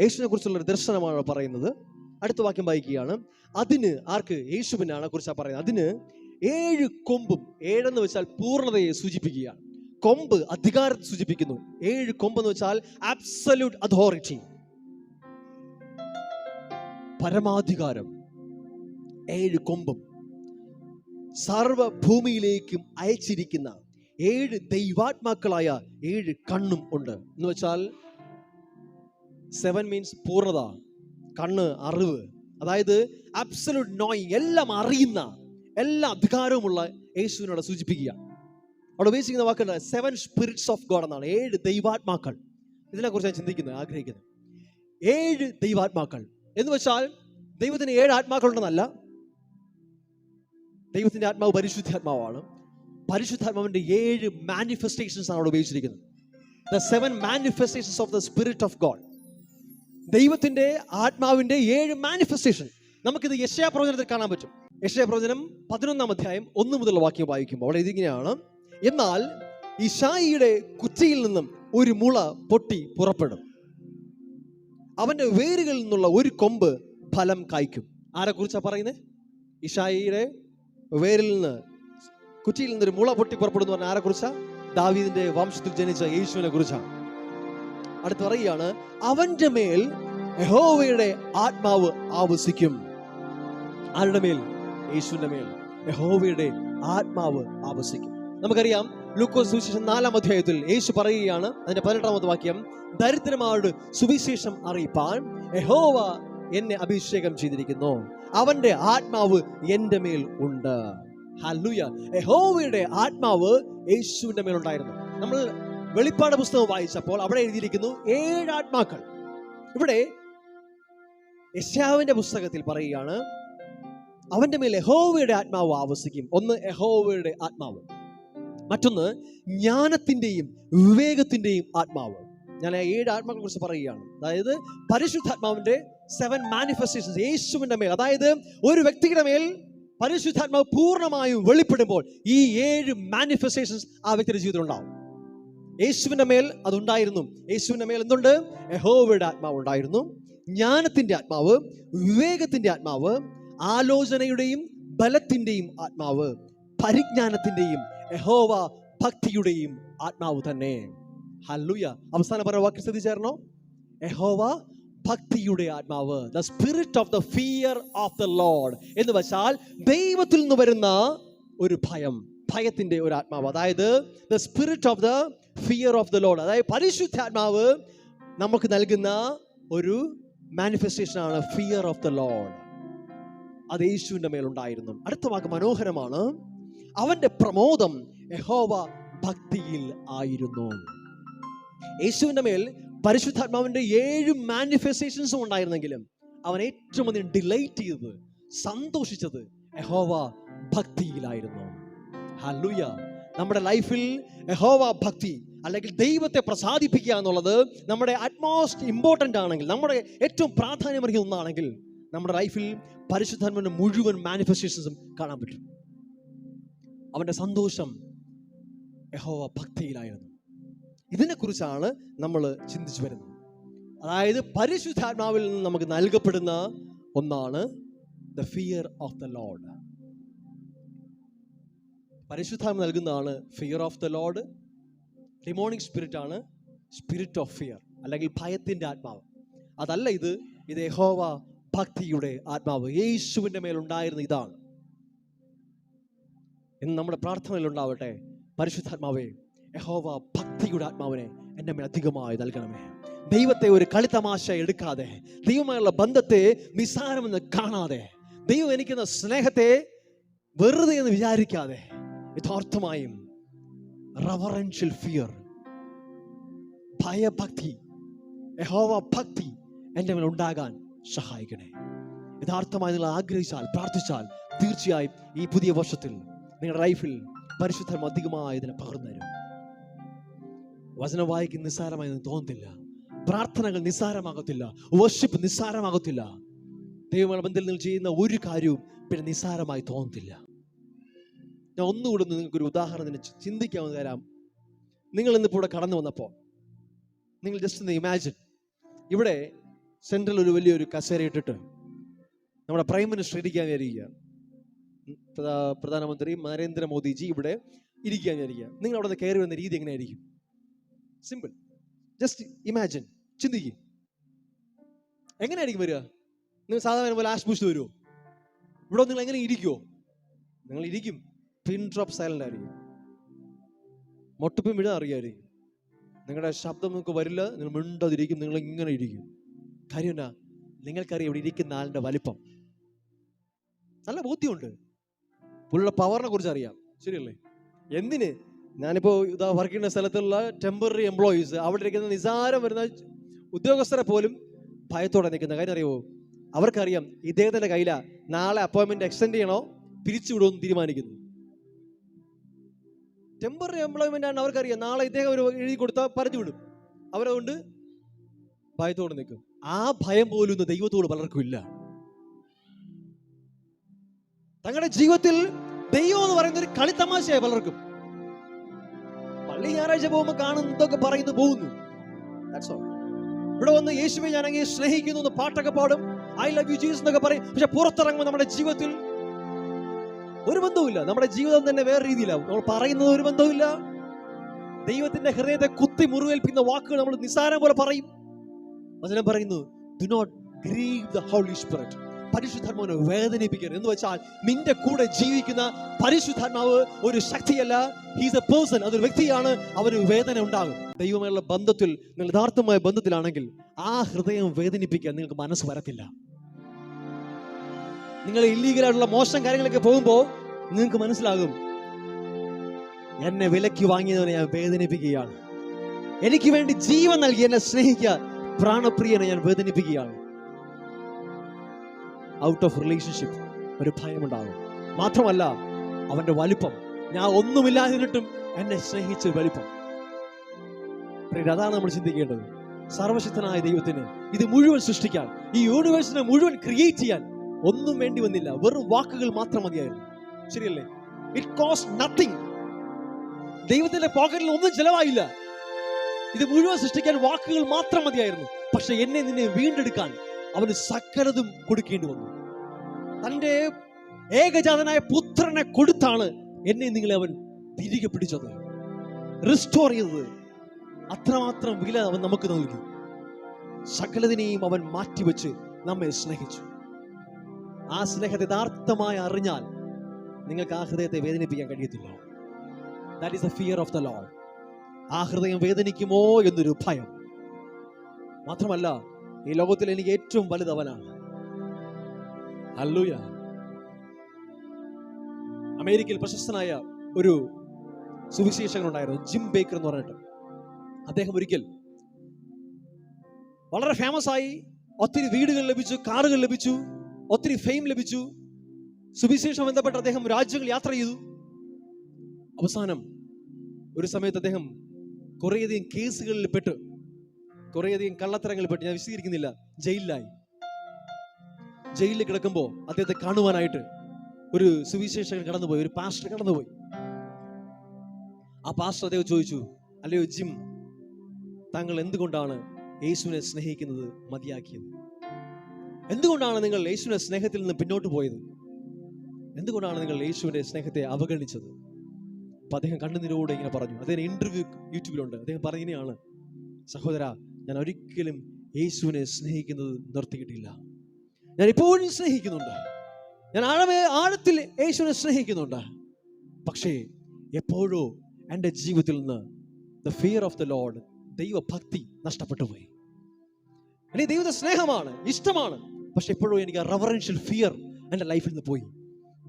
യേശുവിനെ കുറിച്ചുള്ള ഒരു ദർശനമാണ് പറയുന്നത്. അടുത്ത വാക്യം വായിക്കുകയാണ്. അതിന്, ആർക്ക്? യേശുവിനാണ് കുറിച്ചാ പറയുന്നത്. അതിന് 7 കൊമ്പും, 7 എന്ന് വെച്ചാൽ പൂർണ്ണതയെ സൂചിപ്പിക്കുകയാണ്. കൊമ്പ് അധികാരത്തെ സൂചിപ്പിക്കുന്നു. 7 കൊമ്പ് എന്ന് വെച്ചാൽ അബ്സല്യൂട്ട് അതോറിറ്റി, പരമാധികാരം. 7 കൊമ്പും സർവഭൂമിയിലേക്കും അയച്ചിരിക്കുന്ന 7 ദൈവാത്മാക്കളായ 7 കണ്ണും ഉണ്ട്. എന്ന് വെച്ചാൽ 7 മീൻസ് പൂർണ്ണത, കണ്ണ് അറിവ്, അതായത് അബ്സല്യൂട്ട് നോയിങ്, എല്ലാം അറിയുന്ന, എല്ലാ അധികാരവുമുള്ള യേശുവിനോട് സൂചിപ്പിക്കുക. അവിടെ ഉപയോഗിച്ചിരിക്കുന്ന വാക്കുണ്ട് 7 സ്പിരിറ്റ്സ് ഓഫ് ഗോഡ് എന്നാണ്. 7 ദൈവാത്മാക്കൾ. ഇതിനെക്കുറിച്ച് ഞാൻ ചിന്തിക്കുന്നത്, ആഗ്രഹിക്കുന്നത്. 7 ദൈവാത്മാക്കൾ എന്ന് വെച്ചാൽ ദൈവത്തിന് 7 ആത്മാക്കളുണ്ടെന്നല്ല. ദൈവത്തിന്റെ ആത്മാവ് പരിശുദ്ധാത്മാവാണ്. പരിശുദ്ധാത്മാവിന്റെ 7 മാനിഫെസ്റ്റേഷൻസ് ആണ് അവിടെ ഉപയോഗിച്ചിരിക്കുന്നത്. The 7 manifestations of the Spirit of God. ദൈവത്തിന്റെ ആത്മാവിന്റെ 7 മാനിഫെസ്റ്റേഷൻ നമുക്കിത് യെശയ്യാ പ്രവചനത്തിൽ കാണാൻ പറ്റും. യെശയ്യാ പ്രവചനം 11-ാം അധ്യായം 1 മുതലുള്ള വാക്യം വായിക്കുമ്പോൾ അവിടെ ഇതിങ്ങനെയാണ്: എന്നാൽ യിശായിയുടെ കുറ്റിയിൽ നിന്നും ഒരു മുള പൊട്ടി പുറപ്പെടും, അവന്റെ വേരുകളിൽ നിന്നുള്ള ഒരു കൊമ്പ് ഫലം കായ്ക്കും. ആരെ കുറിച്ചാ പറയുന്നത്? യിശായിയുടെ വേരിൽ നിന്ന്, കുറ്റിയിൽ നിന്നൊരു മുള പൊട്ടി പുറപ്പെടുന്നു പറഞ്ഞാൽ ആരെ കുറിച്ചാ? ദാവീദിന്റെ വംശത്തിൽ ജനിച്ച യേശുവിനെ കുറിച്ചാണ്. അടുത്ത് പറയുകയാണ്, അവന്റെ മേൽ യഹോവയുടെ ആത്മാവ് ആവസിക്കും. ആരുടെ മേൽ? യേശുവിന്റെ മേൽ യഹോവയുടെ ആത്മാവ് ആവസിക്കും. നമുക്കറിയാം, ലൂക്കോസ് സുവിശേഷം 4-ാം അധ്യായത്തിൽ യേശു പറയുകയാണ്, അതിന്റെ 18-ാമത്തെ വാക്യം: ദരിദ്രന്മാരുടെ സുവിശേഷം അറിയിപ്പാൻ യഹോവ എന്നെ അഭിഷേകം ചെയ്തിരിക്കുന്നു, അവന്റെ ആത്മാവ് എന്റെ മേൽ ഉണ്ട്. ഹല്ലേലൂയ. യഹോവയുടെ ആത്മാവ് യേശുവിന്റെ മേൽ ഉണ്ടായിരുന്നു. നമ്മൾ വെളിപ്പാട് പുസ്തകം വായിച്ചപ്പോൾ അവിടെ എഴുതിയിരിക്കുന്നു 7 ആത്മാക്കൾ. ഇവിടെ യെശയ്യാവിന്റെ പുസ്തകത്തിൽ പറയുകയാണ്, അവന്റെ മേൽ യഹോവയുടെ ആത്മാവ് ആവസിക്കും. ഒന്ന് യഹോവയുടെ ആത്മാവ്, മറ്റൊന്ന് ജ്ഞാനത്തിന്റെയും വിവേകത്തിന്റെയും ആത്മാവ്. ഞാൻ 7 ആത്മാക്കളെ കുറിച്ച് പറയുകയാണ്. അതായത് പരിശുദ്ധാത്മാവിന്റെ 7 മാനിഫെസ്റ്റേഷൻസ് യേശുവിന്റെ മേൽ, അതായത് ഒരു വ്യക്തിയുടെ മേൽ പരിശുദ്ധാത്മാവ് പൂർണ്ണമായും വെളിപ്പെടുമ്പോൾ ഈ 7 മാനിഫെസ്റ്റേഷൻസ് ആ വ്യക്തിയുടെ ജീവിതത്തിൽ ഉണ്ടാവും. യേശുവിന്റെ മേൽ അതുണ്ടായിരുന്നു. യേശുവിന്റെ മേൽ എന്തുണ്ട്? യഹോവയുടെ ആത്മാവ് ഉണ്ടായിരുന്നു. ജ്ഞാനത്തിന്റെ ആത്മാവ്, വിവേകത്തിന്റെ ആത്മാവ്, ആലോചനയുടെയും ബലത്തിന്റെയും ആത്മാവ്, പരിജ്ഞാനത്തിന്റെയും യഹോവ ഭക്തിയുടെയും ആത്മാവ് തന്നെ. ഹല്ലേലൂയ. അവസാനം പറഞ്ഞ വാക്യം ശ്രദ്ധിച്ചായിരുന്നോ? യഹോവ ഭക്തിയുടെ ആത്മാവ്, the spirit of the fear of the Lord എന്ന് വെച്ചാൽ ദൈവത്തിൽ നിന്ന് വരുന്ന ഒരു ഭയം, ഭയത്തിന്റെ ഒരു ആത്മാവ്. അതായത് the spirit of the fear of the Lord, അതായത് പരിശുദ്ധാത്മാവ് നമുക്ക് നൽകുന്ന ഒരു മാനിഫെസ്റ്റേഷൻ ആണ് ഫിയർ ഓഫ് ദ ലോർഡ്. അത് യേശുവിന്റെ മേലുണ്ടായിരുന്നു. അടുത്ത വാക്ക് മനോഹരമാണ്: അവന്റെ പ്രമോദം യഹോവ ഭക്തിയിൽ ആയിരുന്നു. യേശുവിന്റെ മേൽ പരിശുദ്ധാത്മാവിന്റെ 7 മാനിഫെസ്റ്റേഷൻസും ഉണ്ടായിരുന്നെങ്കിലും അവൻ ഏറ്റവും അധികം ഡിലൈറ്റ് ചെയ്തത്, സന്തോഷിച്ചത് യഹോവ ഭക്തിയിലായിരുന്നു. ഹല്ലേലൂയ. നമ്മുടെ ലൈഫിൽ യഹോവ ഭക്തി അല്ലെങ്കിൽ ദൈവത്തെ പ്രസാദിപ്പിക്കുക എന്നുള്ളത് നമ്മുടെ അറ്റ്മോസ്റ്റ് ഇമ്പോർട്ടൻ്റ് ആണെങ്കിൽ, നമ്മുടെ ഏറ്റവും പ്രാധാന്യമറിയുന്ന ഒന്നാണെങ്കിൽ, നമ്മുടെ ലൈഫിൽ പരിശുദ്ധാത്മാവിന്റെ മുഴുവൻ മാനിഫെസ്റ്റേഷൻസും കാണാൻ പറ്റും. അവന്റെ സന്തോഷം യഹോവ ഭക്തിയിലായിരുന്നു. ഇതിനെക്കുറിച്ചാണ് നമ്മൾ ചിന്തിച്ചു വരുന്നത്. അതായത് പരിശുദ്ധാത്മാവിൽ നിന്ന് നമുക്ക് നൽകപ്പെടുന്ന ഒന്നാണ് the fear of the Lord. പരിശുദ്ധാത്മ നൽകുന്നതാണ് fear of the Lord. Demonic spirit ആണ് സ്പിരിറ്റ് ഓഫ് ഫിയർ അല്ലെങ്കിൽ ഭയത്തിന്റെ ആത്മാവ്. അതല്ല ഇത് യഹോവ ഭക്തിയുടെ ആത്മാവ്. യേശുവിന്റെ മേലുണ്ടായിരുന്ന ഇതാണ്. ഇന്ന് നമ്മുടെ പ്രാർത്ഥനയിൽ ഉണ്ടാവട്ടെ: പരിശുദ്ധാത്മാവേ, യഹോവ ഭക്തിയുടെ ആത്മാവിനെ എൻ്റെ മേൽ അധികമായി നൽകണമേ. ദൈവത്തെ ഒരു കളിത്തമാശ എടുക്കാതെ, ദൈവമായുള്ള ബന്ധത്തെ നിസ്സാരമെന്ന് കാണാതെ, ദൈവം എനിക്കെന്ന സ്നേഹത്തെ വെറുതെ എന്ന് വിചാരിക്കാതെ യഥാർത്ഥമായും റവറൻഷ്യൽ ഫിയർ, ഭയഭക്തി, യഹോവ ഭക്തി എൻ്റെ മേൽ ഉണ്ടാകാൻ സഹായിക്കണേ. യഥാർത്ഥമായി നിങ്ങൾ ആഗ്രഹിച്ചാൽ, പ്രാർത്ഥിച്ചാൽ, തീർച്ചയായും ഈ പുതിയ വർഷത്തിൽ നിങ്ങളുടെ ലൈഫിൽ പരിശുദ്ധം അധികമായി ഇതിനെ പകർന്നു തരും. വചനം വായിക്കുന്ന നിസ്സാരമായി തോന്നത്തില്ല, പ്രാർത്ഥനകൾ നിസ്സാരമാകത്തില്ല, വർഷിപ്പ് നിസ്സാരമാകത്തില്ല. ദൈവമായ ബന്ധത്തിൽ നിങ്ങൾ ചെയ്യുന്ന ഒരു കാര്യവും പിന്നെ നിസ്സാരമായി തോന്നത്തില്ല. ഞാൻ ഒന്നുകൂടെ നിങ്ങൾക്കൊരു ഉദാഹരണത്തിന് ചിന്തിക്കാവുന്ന തരാം. നിങ്ങൾ ഇന്നിപ്പോൾ ഇവിടെ കടന്നു വന്നപ്പോൾ നിങ്ങൾ ജസ്റ്റ് ഒന്ന് ഇമാജിൻ, ഇവിടെ സെൻട്രൽ ഒരു വലിയൊരു കസേര ഇട്ടിട്ട് നമ്മുടെ പ്രൈം മിനിസ്റ്റർ ഇരിക്കാൻ വിചാരിക്കുക, പ്രധാനമന്ത്രി നരേന്ദ്രമോദിജി ഇവിടെ ഇരിക്കാൻ വിചാരിക്കുക. നിങ്ങൾ അവിടെ നിന്ന് കയറി വന്ന രീതി എങ്ങനെയായിരിക്കും? സിമ്പിൾ, ജസ്റ്റ് ഇമാജിൻ, ചിന്തിക്കുക. എങ്ങനെയായിരിക്കും വരിക? നിങ്ങൾ സാധാരണ പോലെ ആഷ് പുഷ് വരുമോ? ഇവിടെ നിങ്ങൾ എങ്ങനെ ഇരിക്കുമോ? നിങ്ങൾ ഇരിക്കും, പിൻ ഡ്രോപ്പ് സൈലന്റ് ആയിരിക്കും, മൊട്ടുപ്പിൻ വീഴാൻ അറിയാമായിരിക്കും. നിങ്ങളുടെ ശബ്ദം നിങ്ങൾക്ക് വരില്ല, നിങ്ങൾ മിണ്ടാതിരിക്കും, നിങ്ങൾ ഇങ്ങനെ ഇരിക്കും. കാര്യം എന്നാ? നിങ്ങൾക്കറിയാം ഇവിടെ ഇരിക്കുന്ന ആളിന്റെ വലിപ്പം. നല്ല ബോധ്യമുണ്ട്, പുള്ളിയുടെ പവറിനെ കുറിച്ച് അറിയാം, ശരിയല്ലേ? എന്തിന്? ഞാനിപ്പോൾ വർക്ക് ചെയ്യുന്ന സ്ഥലത്തുള്ള ടെമ്പററി എംപ്ലോയീസ്, അവിടെ ഇരിക്കുന്ന നിസാരം വരുന്ന ഉദ്യോഗസ്ഥരെ പോലും ഭയത്തോടെ നിൽക്കുന്ന കാര്യം അറിയുമോ? അവർക്കറിയാം ഇദ്ദേഹത്തിന്റെ കയ്യിലാ നാളെ അപ്പോയിന്റ്മെന്റ് എക്സ്റ്റെൻഡ് ചെയ്യണോ പിരിച്ചുവിടുമെന്ന് തീരുമാനിക്കുന്നു. ടെമ്പററി എംപ്ലോയ്മെന്റ് ആണ്, അവർക്കറിയാം നാളെ ഇദ്ദേഹം ഒരു എഴുതി കൊടുത്താൽ പറഞ്ഞു വിടും. അവരതുകൊണ്ട് ഭയത്തോടെ നിൽക്കും. ആ ഭയം പോലും ഇന്ന് ദൈവത്തോട് പലർക്കും ഇല്ല. തങ്ങളുടെ ജീവിതത്തിൽ ദൈവം എന്ന് പറയുന്ന ഒരു കളിത്തമാശയായി പലർക്കും. പള്ളി ഞായറാഴ്ച പോകുമ്പോൾ കാണുന്നതൊക്കെ പറയുന്നു പോകുന്നു. ഇവിടെ വന്ന് യേശുവെ ഞാൻ അങ്ങനെ സ്നേഹിക്കുന്നു എന്ന് പാട്ടൊക്കെ പാടും, ഐ ലവ് യു ജീസസ് എന്നൊക്കെ പറയും. പക്ഷെ പുറത്തിറങ്ങുമ്പോൾ നമ്മുടെ ജീവിതത്തിൽ ഒരു ബന്ധവുമില്ല. നമ്മുടെ ജീവിതം തന്നെ വേറെ രീതിയിലാവും. നമ്മൾ പറയുന്നത് ഒരു ബന്ധവുമില്ല. ദൈവത്തിന്റെ ഹൃദയത്തെ കുത്തി മുറിവേൽപ്പിക്കുന്ന വാക്കുകൾ നമ്മൾ നിസ്സാരം പോലെ പറയും. വചനം പറയുന്നു, do not grieve the Holy Spirit. പരിശുദ്ധാത്മാവിനെ വേദനിപ്പിക്കരുത്. എന്ന് വെച്ചാൽ നിന്റെ കൂടെ ജീവിക്കുന്ന പരിശുദ്ധാത്മാവ് ഒരു ശക്തിയല്ല, ഹീസ് എ പേഴ്സൺ, അതൊരു വ്യക്തിയാണ്. അവന് വേദന ഉണ്ടാകും. ദൈവമായുള്ള ബന്ധത്തിൽ നിങ്ങൾ യഥാർത്ഥമായ ബന്ധത്തിലാണെങ്കിൽ ആ ഹൃദയം വേദനിപ്പിക്കാൻ നിങ്ങൾക്ക് മനസ്സ് വരത്തില്ല. നിങ്ങൾ ഇല്ലീഗലായിട്ടുള്ള മോശം കാര്യങ്ങളൊക്കെ പോകുമ്പോൾ നിങ്ങൾക്ക് മനസ്സിലാകും, എന്നെ വിലയ്ക്ക് വാങ്ങിയവനെ ഞാൻ വേദനിപ്പിക്കുകയാണ്. എനിക്ക് വേണ്ടി ജീവൻ നൽകി എന്നെ സ്നേഹിക്കുക പ്രാണപ്രിയനെ ഞാൻ വേദനിപ്പിക്കുകയാണ്. ഔട്ട് ഓഫ് റിലേഷൻഷിപ്പ് ഒരു ഭയമുണ്ടാകും. മാത്രമല്ല അവന്റെ വലിപ്പം, ഞാൻ ഒന്നുമില്ലാതിരുന്നിട്ടും എന്നെ സ്നേഹിച്ച വലിപ്പം. അതാണ് നമ്മൾ ചിന്തിക്കേണ്ടത്. സർവശക്തനായ ദൈവത്തിന് ഇത് മുഴുവൻ സൃഷ്ടിക്കാൻ, ഈ യൂണിവേഴ്സിനെ മുഴുവൻ ക്രിയേറ്റ് ചെയ്യാൻ ഒന്നും വേണ്ടി വന്നില്ല, വെറും വാക്കുകൾ മാത്രം മതിയായിരുന്നു. ശരിയല്ലേ? It cost nothing. ദൈവത്തിന്റെ പോക്കറ്റിൽ ഒന്നും ചെലവായില്ല. ഇത് മുഴുവൻ സൃഷ്ടിക്കാൻ വാക്കുകൾ മാത്രം മതിയായിരുന്നു. പക്ഷെ എന്നെ നിന്നെ വീണ്ടെടുക്കാൻ അവന് സകലതും കൊടുക്കേണ്ടി വന്നു. തന്റെ ഏകജാതനായ പുത്രനെ കൊടുത്താണ് എന്നെ നിങ്ങളെ അവൻ തിരികെ പിടിച്ചത്, റിസ്റ്റോർ ചെയ്തത്. അത്രമാത്രം വില അവൻ നമുക്ക് നൽകി. സകലതിനെയും അവൻ മാറ്റിവെച്ച് നമ്മെ സ്നേഹിച്ചു. ആ സ്നേഹത്തെ യഥാർത്ഥമായി അറിഞ്ഞാൽ നിങ്ങൾക്ക് ആ ഹൃദയത്തെ വേദനിപ്പിക്കാൻ കഴിയത്തില്ല. That is the fear of the Lord. ആ ഹൃദയം വേദനിക്കുമോ എന്നൊരു ഭയം. മാത്രമല്ല ഈ ലോകത്തിൽ എനിക്ക് ഏറ്റവും വലുത് അവനാണ്. ഹല്ലേലൂയ. അമേരിക്കയിൽ പ്രശസ്തനായ ഒരു സുവിശേഷകൻ ഉണ്ടായിരുന്നു, ജിം ബേക്കർ എന്ന് പറഞ്ഞിട്ട്. അദ്ദേഹം ഒരിക്കൽ വളരെ ഫേമസ് ആയി, ഒത്തിരി വീടുകൾ ലഭിച്ചു, കാറുകൾ ലഭിച്ചു, ഒത്തിരി ഫെയിം ലഭിച്ചു. സുവിശേഷം ബന്ധപ്പെട്ട് അദ്ദേഹം രാജ്യങ്ങൾ യാത്ര ചെയ്തു. അവസാനം ഒരു സമയത്ത് അദ്ദേഹം കുറേയധികം കേസുകളിൽ പെട്ട്, കുറേയധികം കള്ളത്തരങ്ങളിൽ പെട്ട്, ഞാൻ വിശദീകരിക്കുന്നില്ല, ജയിലിലായി. ജയിലിൽ കിടക്കുമ്പോൾ അദ്ദേഹത്തെ കാണുവാനായിട്ട് ഒരു സുവിശേഷകൻ കടന്നുപോയി, ഒരു പാസ്റ്റർ കടന്നുപോയി. ആ പാസ്റ്റർ അദ്ദേഹം ചോദിച്ചു, അല്ലയോ ജിം, താങ്കൾ എന്തുകൊണ്ടാണ് യേശുവിനെ സ്നേഹിക്കുന്നത് മതിയാക്കിയത്? എന്തുകൊണ്ടാണ് നിങ്ങൾ യേശുവിന്റെ സ്നേഹത്തിൽ നിന്ന് പിന്നോട്ട് പോയത്? എന്തുകൊണ്ടാണ് നിങ്ങൾ യേശുവിന്റെ സ്നേഹത്തെ അവഗണിച്ചത്? അപ്പൊ അദ്ദേഹം കണ്ണുനീരോടെ ഇങ്ങനെ പറഞ്ഞു. അദ്ദേഹം ഇന്റർവ്യൂ യൂട്യൂബിലുണ്ട്. അദ്ദേഹം പറഞ്ഞതാണ്, സഹോദര, ഞാൻ ഒരിക്കലും യേശുവിനെ സ്നേഹിക്കുന്നത് നിർത്തിയിട്ടില്ല. ഞാൻ ഇപ്പോഴും സ്നേഹിക്കുന്നുണ്ട്. ഞാൻ ആഴത്തിൽ യേശുവിനെ സ്നേഹിക്കുന്നുണ്ട്. പക്ഷേ എപ്പോഴോ എൻ്റെ ജീവിതത്തിൽ നിന്ന് the fear of the Lord, ദൈവഭക്തി നഷ്ടപ്പെട്ടു പോയി. എനിക്ക് ദൈവത്തെ സ്നേഹമാണ്, ഇഷ്ടമാണ്, പക്ഷെ എപ്പോഴും എനിക്ക് റെവറൻഷ്യൽ ഫിയർ എൻ്റെ ലൈഫിൽ നിന്ന് പോയി.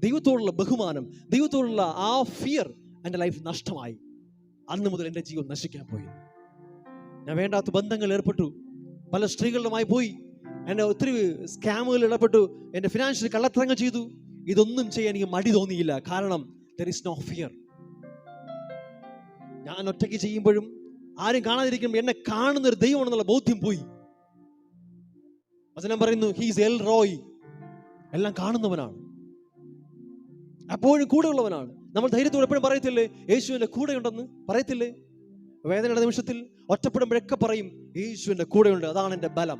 ദൈവത്തോടുള്ള ബഹുമാനം, ദൈവത്തോടുള്ള ആ ഫിയർ എൻ്റെ ലൈഫിൽ നഷ്ടമായി. അന്ന് മുതൽ എൻ്റെ ജീവൻ നശിക്കാൻ പോയി. ഞാൻ വേണ്ടാത്ത ബന്ധങ്ങൾ ഏർപ്പെട്ടു, പല സ്ത്രീകളുമായി പോയി, എൻ്റെ ഒത്തിരി സ്കാമുകളിൽ ഇടപെട്ടു, എൻ്റെ ഫിനാൻഷ്യൽ കള്ളത്തരങ്ങൾ ചെയ്തു. ഇതൊന്നും ചെയ്യാൻ എനിക്ക് മടി തോന്നിയില്ല. കാരണം there is no fear. ഞാൻ ഒറ്റയ്ക്ക് ചെയ്യുമ്പോഴും ആരും കാണാതിരിക്കുമ്പോൾ എന്നെ കാണുന്ന ഒരു ദൈവമാണെന്നുള്ള ബോധ്യം പോയി. വചനം പറയുന്നു, ഹീസ് എൽ റോയ്, എല്ലാം കാണുന്നവനാണ്, എപ്പോഴും കൂടെ ഉള്ളവനാണ്. നമ്മൾ ധൈര്യത്തോടെ എപ്പോഴും പറയത്തില്ലേ, യേശുവിന്റെ കൂടെ ഉണ്ടെന്ന് പറയത്തില്ലേ? വേദനയുടെ നിമിഷത്തിൽ ഒറ്റപ്പെടുമ്പോഴൊക്കെ പറയും, യേശുവിന്റെ കൂടെയുണ്ട്, അതാണ് എൻ്റെ ബലം.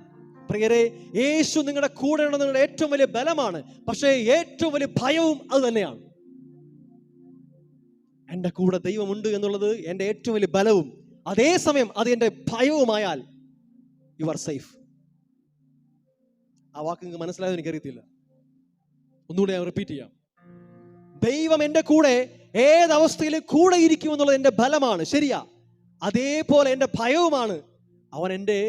പ്രിയരെ, യേശു നിങ്ങളുടെ കൂടെ ഉണ്ടെന്ന് നിങ്ങളുടെ ഏറ്റവും വലിയ ബലമാണ്. പക്ഷേ ഏറ്റവും വലിയ ഭയവും അത് തന്നെയാണ്. എൻ്റെ കൂടെ ദൈവമുണ്ട് എന്നുള്ളത് എൻ്റെ ഏറ്റവും വലിയ ബലവും അതേസമയം അത് എൻ്റെ ഭയവുമായാൽ യു ആർ സേഫ്. ആ വാക്ക് നിങ്ങൾക്ക് മനസ്സിലായെന്ന് എനിക്കറിയത്തില്ല. ഒന്നുകൂടെ ഞാൻ റിപ്പീറ്റ് ചെയ്യാം. ദൈവം എൻ്റെ കൂടെ ഏതവസ്ഥയിലും കൂടെ ഇരിക്കും എന്നുള്ളത് എൻ്റെ ബലമാണ്, ശരിയാ. അതേപോലെ എൻ്റെ ഭയവുമാണ്. അവൻ എൻ്റെ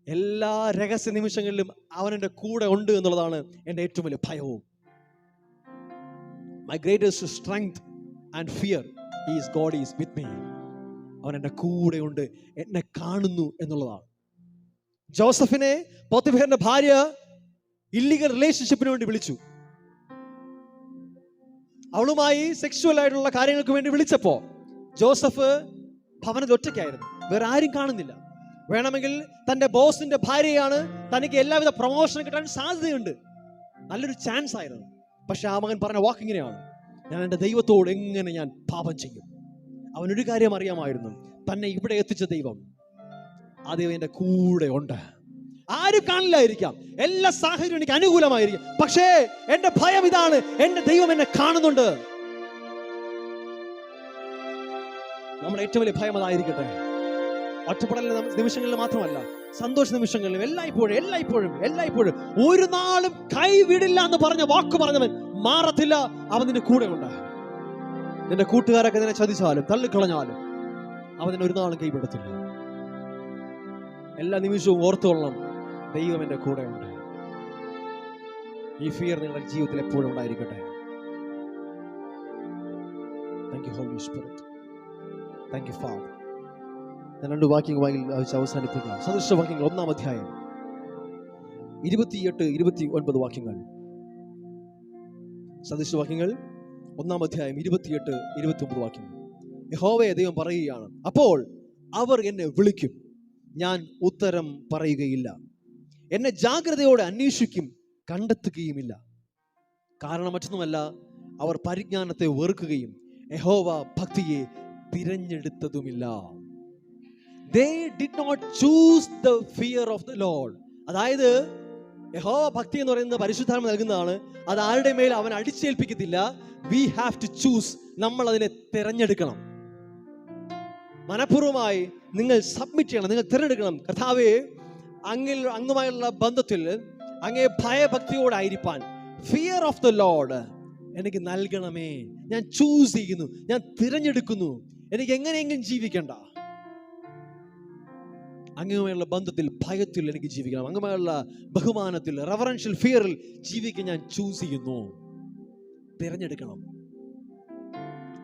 എല്ലാ രഹസ്യ നിമിഷങ്ങളിലും അവൻ എൻ്റെ കൂടെ ഉണ്ട് എന്നുള്ളതാണ് എൻ്റെ ഏറ്റവും വലിയ ഭയവും. My greatest strength and fear is God is with me. അവൻ എൻ്റെ കൂടെ ഉണ്ട്, എന്നെ കാണുന്നു എന്നുള്ളതാണ്. ജോസഫിനെ പോത്തിഫേറിന്റെ ഭാര്യ ഇല്ലീഗൽ റിലേഷൻഷിപ്പിന് വേണ്ടി വിളിച്ചു. അവളുമായി സെക്സ്വൽ ആയിട്ടുള്ള കാര്യങ്ങൾക്ക് വേണ്ടി വിളിച്ചപ്പോ ജോസഫ് ഭവനത്തിൽ ഒറ്റയ്ക്കായിരുന്നു, വേറെ ആരും കാണുന്നില്ല. വേണമെങ്കിൽ തന്റെ ബോസിന്റെ ഭാര്യയാണ്, തനിക്ക് എല്ലാവിധ പ്രൊമോഷൻ കിട്ടാൻ സാധ്യതയുണ്ട്, നല്ലൊരു ചാൻസ് ആയിരുന്നു. പക്ഷെ ആ മകൻ പറഞ്ഞ വാക്ക് ഇങ്ങനെയാണ്, ഞാൻ എൻ്റെ ദൈവത്തോട് എങ്ങനെ ഞാൻ പാപം ചെയ്യും? അവനൊരു കാര്യം അറിയാമായിരുന്നു, തന്നെ ഇവിടെ എത്തിച്ച ദൈവം, ആ ദൈവം എൻ്റെ കൂടെ ഉണ്ട്. ആരും കാണില്ലായിരിക്കാം, എല്ലാ സാഹചര്യവും എനിക്ക് അനുകൂലമായിരിക്കും, പക്ഷേ എൻ്റെ ഭയം ഇതാണ്, എൻ്റെ ദൈവം എന്നെ കാണുന്നുണ്ട്. നമ്മുടെ ഏറ്റവും വലിയ ഭയം അതായിരിക്കട്ടെ. ഒറ്റപ്പെടൽ നിമിഷങ്ങളിൽ മാത്രമല്ല, സന്തോഷ നിമിഷങ്ങളിലും എല്ലായ്പ്പോഴും ഒരു നാളും കൈവിടില്ല എന്ന് പറഞ്ഞ വാക്ക് പറഞ്ഞവൻ മാറത്തില്ല. അവൻ നിന്റെ കൂടെ ഉണ്ട്. നിന്റെ കൂട്ടുകാരൊക്കെ നിന്നെ ചതിച്ചാലും തള്ളിക്കളഞ്ഞാലും അവൻ നിന്നെ ഒരു നാളും കൈവിടത്തില്ല. എല്ലാ നിമിഷവും ഓർത്തോളണം, ദൈവം എൻ്റെ കൂടെ ഉണ്ട്. ഈ ഫിയർ നിങ്ങളുടെ ജീവിതത്തിൽ എപ്പോഴും ഉണ്ടായിരിക്കട്ടെ. Thank you Holy Spirit, thank you father. ഞാൻ 2 വാക്യങ്ങൾ അവസാനിപ്പിക്കാം. സദൃശവാക്യങ്ങൾ 1-ാം അധ്യായം 28-29 വാക്യങ്ങൾ. സദൃശവാക്യങ്ങൾ 1-ാം അധ്യായം 28-29 വാക്യങ്ങൾ. യഹോവയെ ദൈവം പറയുകയാണ്, അപ്പോൾ അവർ എന്നെ വിളിക്കും, ഞാൻ ഉത്തരം പറയുകയില്ല. എന്നെ ജാഗ്രതയോടെ അന്വേഷിക്കും, കണ്ടെത്തുകയുമില്ല. കാരണം മറ്റൊന്നുമല്ല, അവർ പരിജ്ഞാനത്തെ വെറുക്കുകയും യഹോവ ഭക്തിയെ തിരഞ്ഞെടുത്തതുമില്ല. They did not choose the fear of the Lord. അതായത് യഹോവ ഭക്തി എന്ന് പറയുന്നത് പരിശുദ്ധാത്മ നൽകുന്നതാണ്. അത് ആരുടെ മേൽ അവൻ അടിച്ചേൽപ്പിക്കത്തില്ല. We have to choose. നമ്മൾ അതിനെ തിരഞ്ഞെടുക്കണം. മനഃപൂർവ്വമായി നിങ്ങൾ സബ്മിറ്റ് ചെയ്യണം, നിങ്ങൾ തിരഞ്ഞെടുക്കണം. കർത്താവേ, അങ്ങുമായുള്ള ബന്ധത്തിൽ അങ്ങേ ഭയഭക്തിയോടായിരിക്കാൻ ഫിയർ ഓഫ് ദ ലോർഡ് എനിക്ക് നൽകണമേ. ഞാൻ ചൂസ് ചെയ്യുന്നു, ഞാൻ തിരഞ്ഞെടുക്കുന്നു. എനിക്ക് എങ്ങനെയെങ്കിലും ജീവിക്കണ്ട, അങ്ങുമായുള്ള ബന്ധത്തിൽ ഭയത്തിൽ എനിക്ക് ജീവിക്കണം. അങ്ങുമായുള്ള ബഹുമാനത്തിൽ റെവറൻഷ്യൽ ഫിയറിൽ ജീവിക്കാൻ ഞാൻ ചൂസ് ചെയ്യുന്നു. തിരഞ്ഞെടുക്കണം.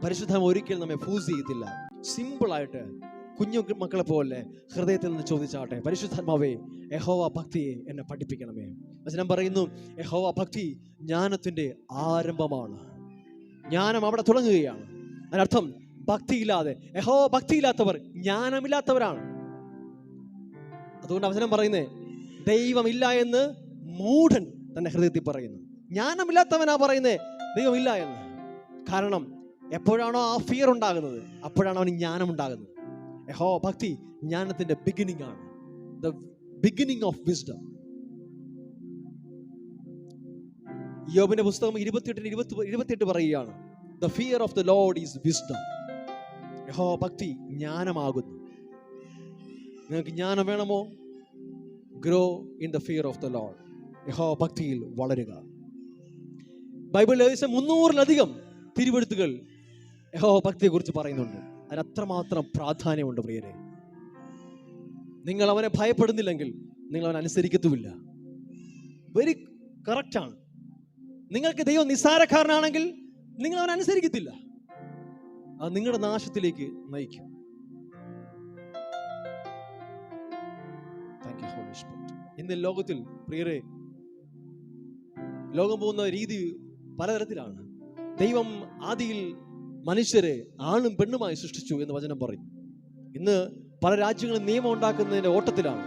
പരിശുദ്ധം ഒരിക്കലും നമ്മെ ഫോഴ്സ് ചെയ്യത്തില്ല. സിമ്പിളായിട്ട് കുഞ്ഞു മക്കളെ പോലെ ഹൃദയത്തിൽ നിന്ന് ചോദിച്ചാട്ടെ, പരിശുദ്ധാത്മാവേ, യഹോവ ഭക്തിയെ എന്നെ പഠിപ്പിക്കണമേ. വചനം പറയുന്നു, യഹോവ ഭക്തി ജ്ഞാനത്തിന്റെ ആരംഭമാണ്. ജ്ഞാനം അവിടെ തുടങ്ങുകയാണ്. അതിനർത്ഥം ഭക്തിയില്ലാതെ, യഹോവ ഭക്തിയില്ലാത്തവർ ജ്ഞാനമില്ലാത്തവരാണ്. അതുകൊണ്ട് വചനം പറയുന്നേ, ദൈവമില്ല എന്ന് മൂഢൻ തന്റെ ഹൃദയത്തിൽ പറയുന്നു. ജ്ഞാനമില്ലാത്തവനാ പറയുന്നേ ദൈവമില്ല എന്ന്. കാരണം എപ്പോഴാണോ ആ ഫിയർ ഉണ്ടാകുന്നത്, അപ്പോഴാണ് അവന് ജ്ഞാനം ഉണ്ടാകുന്നത്. യഹോവ ഭക്തി ജ്ഞാനത്തിന്റെ ബിഗിനിങ് ആണ്, ദ ബിഗിനിങ് ഓഫ് വിസ്ഡം. യോബിന്റെ പുസ്തകം 28 പറയുകയാണ്, the fear of the Lord is wisdom. യഹോവ ഭക്തി ജ്ഞാനമാകുന്നു. നിങ്ങൾക്ക് ജ്ഞാനം വേണമോ? Grow in the fear of the Lord. യഹോവ ഭക്തിയിൽ വളരുക. ബൈബിളിൽ ഏകദേശം 300-ലധികം തിരുവെഴുത്തുകൾ യഹോവ ഭക്തിയെ കുറിച്ച് പറയുന്നുണ്ട്. അതിന് അത്രമാത്രം പ്രാധാന്യമുണ്ട് പ്രിയരെ. നിങ്ങൾ അവനെ ഭയപ്പെടുന്നില്ലെങ്കിൽ നിങ്ങൾ അവനെ അനുസരിക്കത്തുമില്ല. വെരി കറക്റ്റാണ്. നിങ്ങൾക്ക് ദൈവം നിസ്സാരക്കാരനാണെങ്കിൽ നിങ്ങൾ അവനെ അനുസരിക്കത്തില്ല. അത് നിങ്ങളുടെ നാശത്തിലേക്ക് നയിക്കും. ഇന്ന് ലോകത്തിൽ പ്രിയരെ, ലോകം പോകുന്ന രീതി പലതരത്തിലാണ്. ദൈവം ആദിയിൽ മനുഷ്യരെ ആണും പെണ്ണുമായി സൃഷ്ടിച്ചു എന്ന് വചനം പറയും. ഇന്ന് പല രാജ്യങ്ങളും നിയമം ഉണ്ടാക്കുന്നതിന്റെ ഓട്ടത്തിലാണ്.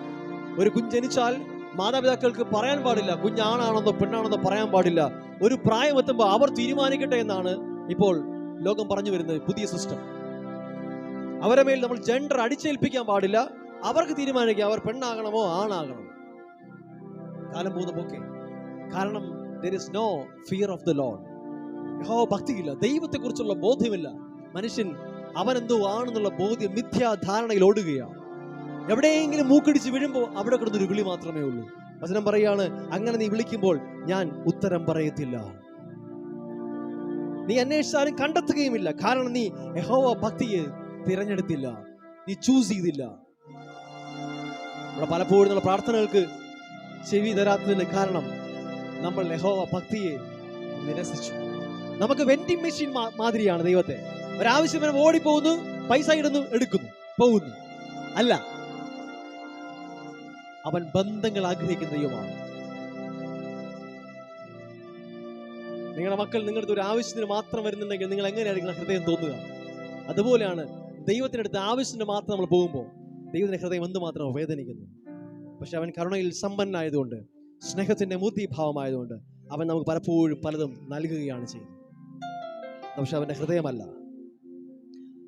ഒരു കുഞ്ഞ് ജനിച്ചാൽ മാതാപിതാക്കൾക്ക് പറയാൻ പാടില്ല കുഞ്ഞാണാണെന്നോ പെണ്ണാണെന്നോ പറയാൻ പാടില്ല. ഒരു പ്രായം എത്തുമ്പോൾ അവർ തീരുമാനിക്കട്ടെ എന്നാണ് ഇപ്പോൾ ലോകം പറഞ്ഞു വരുന്നത് പുതിയ സിസ്റ്റം. അവരെ മേൽ നമ്മൾ ജെൻഡർ അടിച്ചേൽപ്പിക്കാൻ പാടില്ല. അവർക്ക് തീരുമാനിക്കാം അവർ പെണ്ണാകണമോ ആണാകണമോ. കാലം പോകുന്ന പോക്കെ. കാരണം there is no fear of the Lord. യഹോവ ഭക്തിയില്ല, ദൈവത്തെക്കുറിച്ചുള്ള ബോധ്യമില്ല. മനുഷ്യൻ അവനെന്തോ ആണെന്നുള്ള ബോധ്യം മിഥ്യാധാരണയിൽ ഓടുകയാണ്. എവിടെയെങ്കിലും മൂക്കടിച്ച് വീഴുമ്പോൾ അവിടെ കിടന്നൊരു വിളി മാത്രമേ ഉള്ളൂ. വചനം പറയാണ്, അങ്ങനെ നീ വിളിക്കുമ്പോൾ ഞാൻ ഉത്തരം പറയത്തില്ല. നീ അന്വേഷിച്ചാലും കണ്ടെത്തുകയുമില്ല. കാരണം നീ യഹോവ ഭക്തിയെ തിരഞ്ഞെടുത്തില്ല, നീ ചൂസ് ചെയ്തില്ല. നമ്മുടെ പലപ്പോഴും നമ്മുടെ പ്രാർത്ഥനകൾക്ക് ചെവി തരാത്തതിന് കാരണം നമ്മൾ യഹോവ ഭക്തിയെ നിരസിച്ചു. നമുക്ക് വെൻഡിങ് മെഷീൻ മാതിരിയാണ് ദൈവത്തെ. ഒരാവശ്യം വരെ ഓടിപ്പോകുന്നു, പൈസ ഇടുന്നു, എടുക്കുന്നു, പോകുന്നു. അല്ല, അവൻ ബന്ധങ്ങൾ ആഗ്രഹിക്കുന്ന ദൈവമാണ്. നിങ്ങളുടെ മക്കൾ നിങ്ങളുടെ ഒരു ആവശ്യത്തിന് മാത്രം വരുന്നുണ്ടെങ്കിൽ നിങ്ങൾ എങ്ങനെയാണ് നിങ്ങളുടെ ഹൃദയം തോന്നുക? അതുപോലെയാണ് ദൈവത്തിനടുത്ത് ആവശ്യത്തിന് മാത്രം നമ്മൾ പോകുമ്പോൾ ദൈവത്തിന്റെ ഹൃദയം എന്തുമാത്രം വേദനിക്കുന്നു. പക്ഷെ അവൻ കരുണയിൽ സമ്പന്നനായതുകൊണ്ട്, സ്നേഹത്തിന്റെ മൂർത്തിഭാവമായതുകൊണ്ട് അവൻ നമുക്ക് പലപ്പോഴും പലതും നൽകുകയാണ് ചെയ്യുന്നത്. പക്ഷെ അവന്റെ ഹൃദയമല്ല.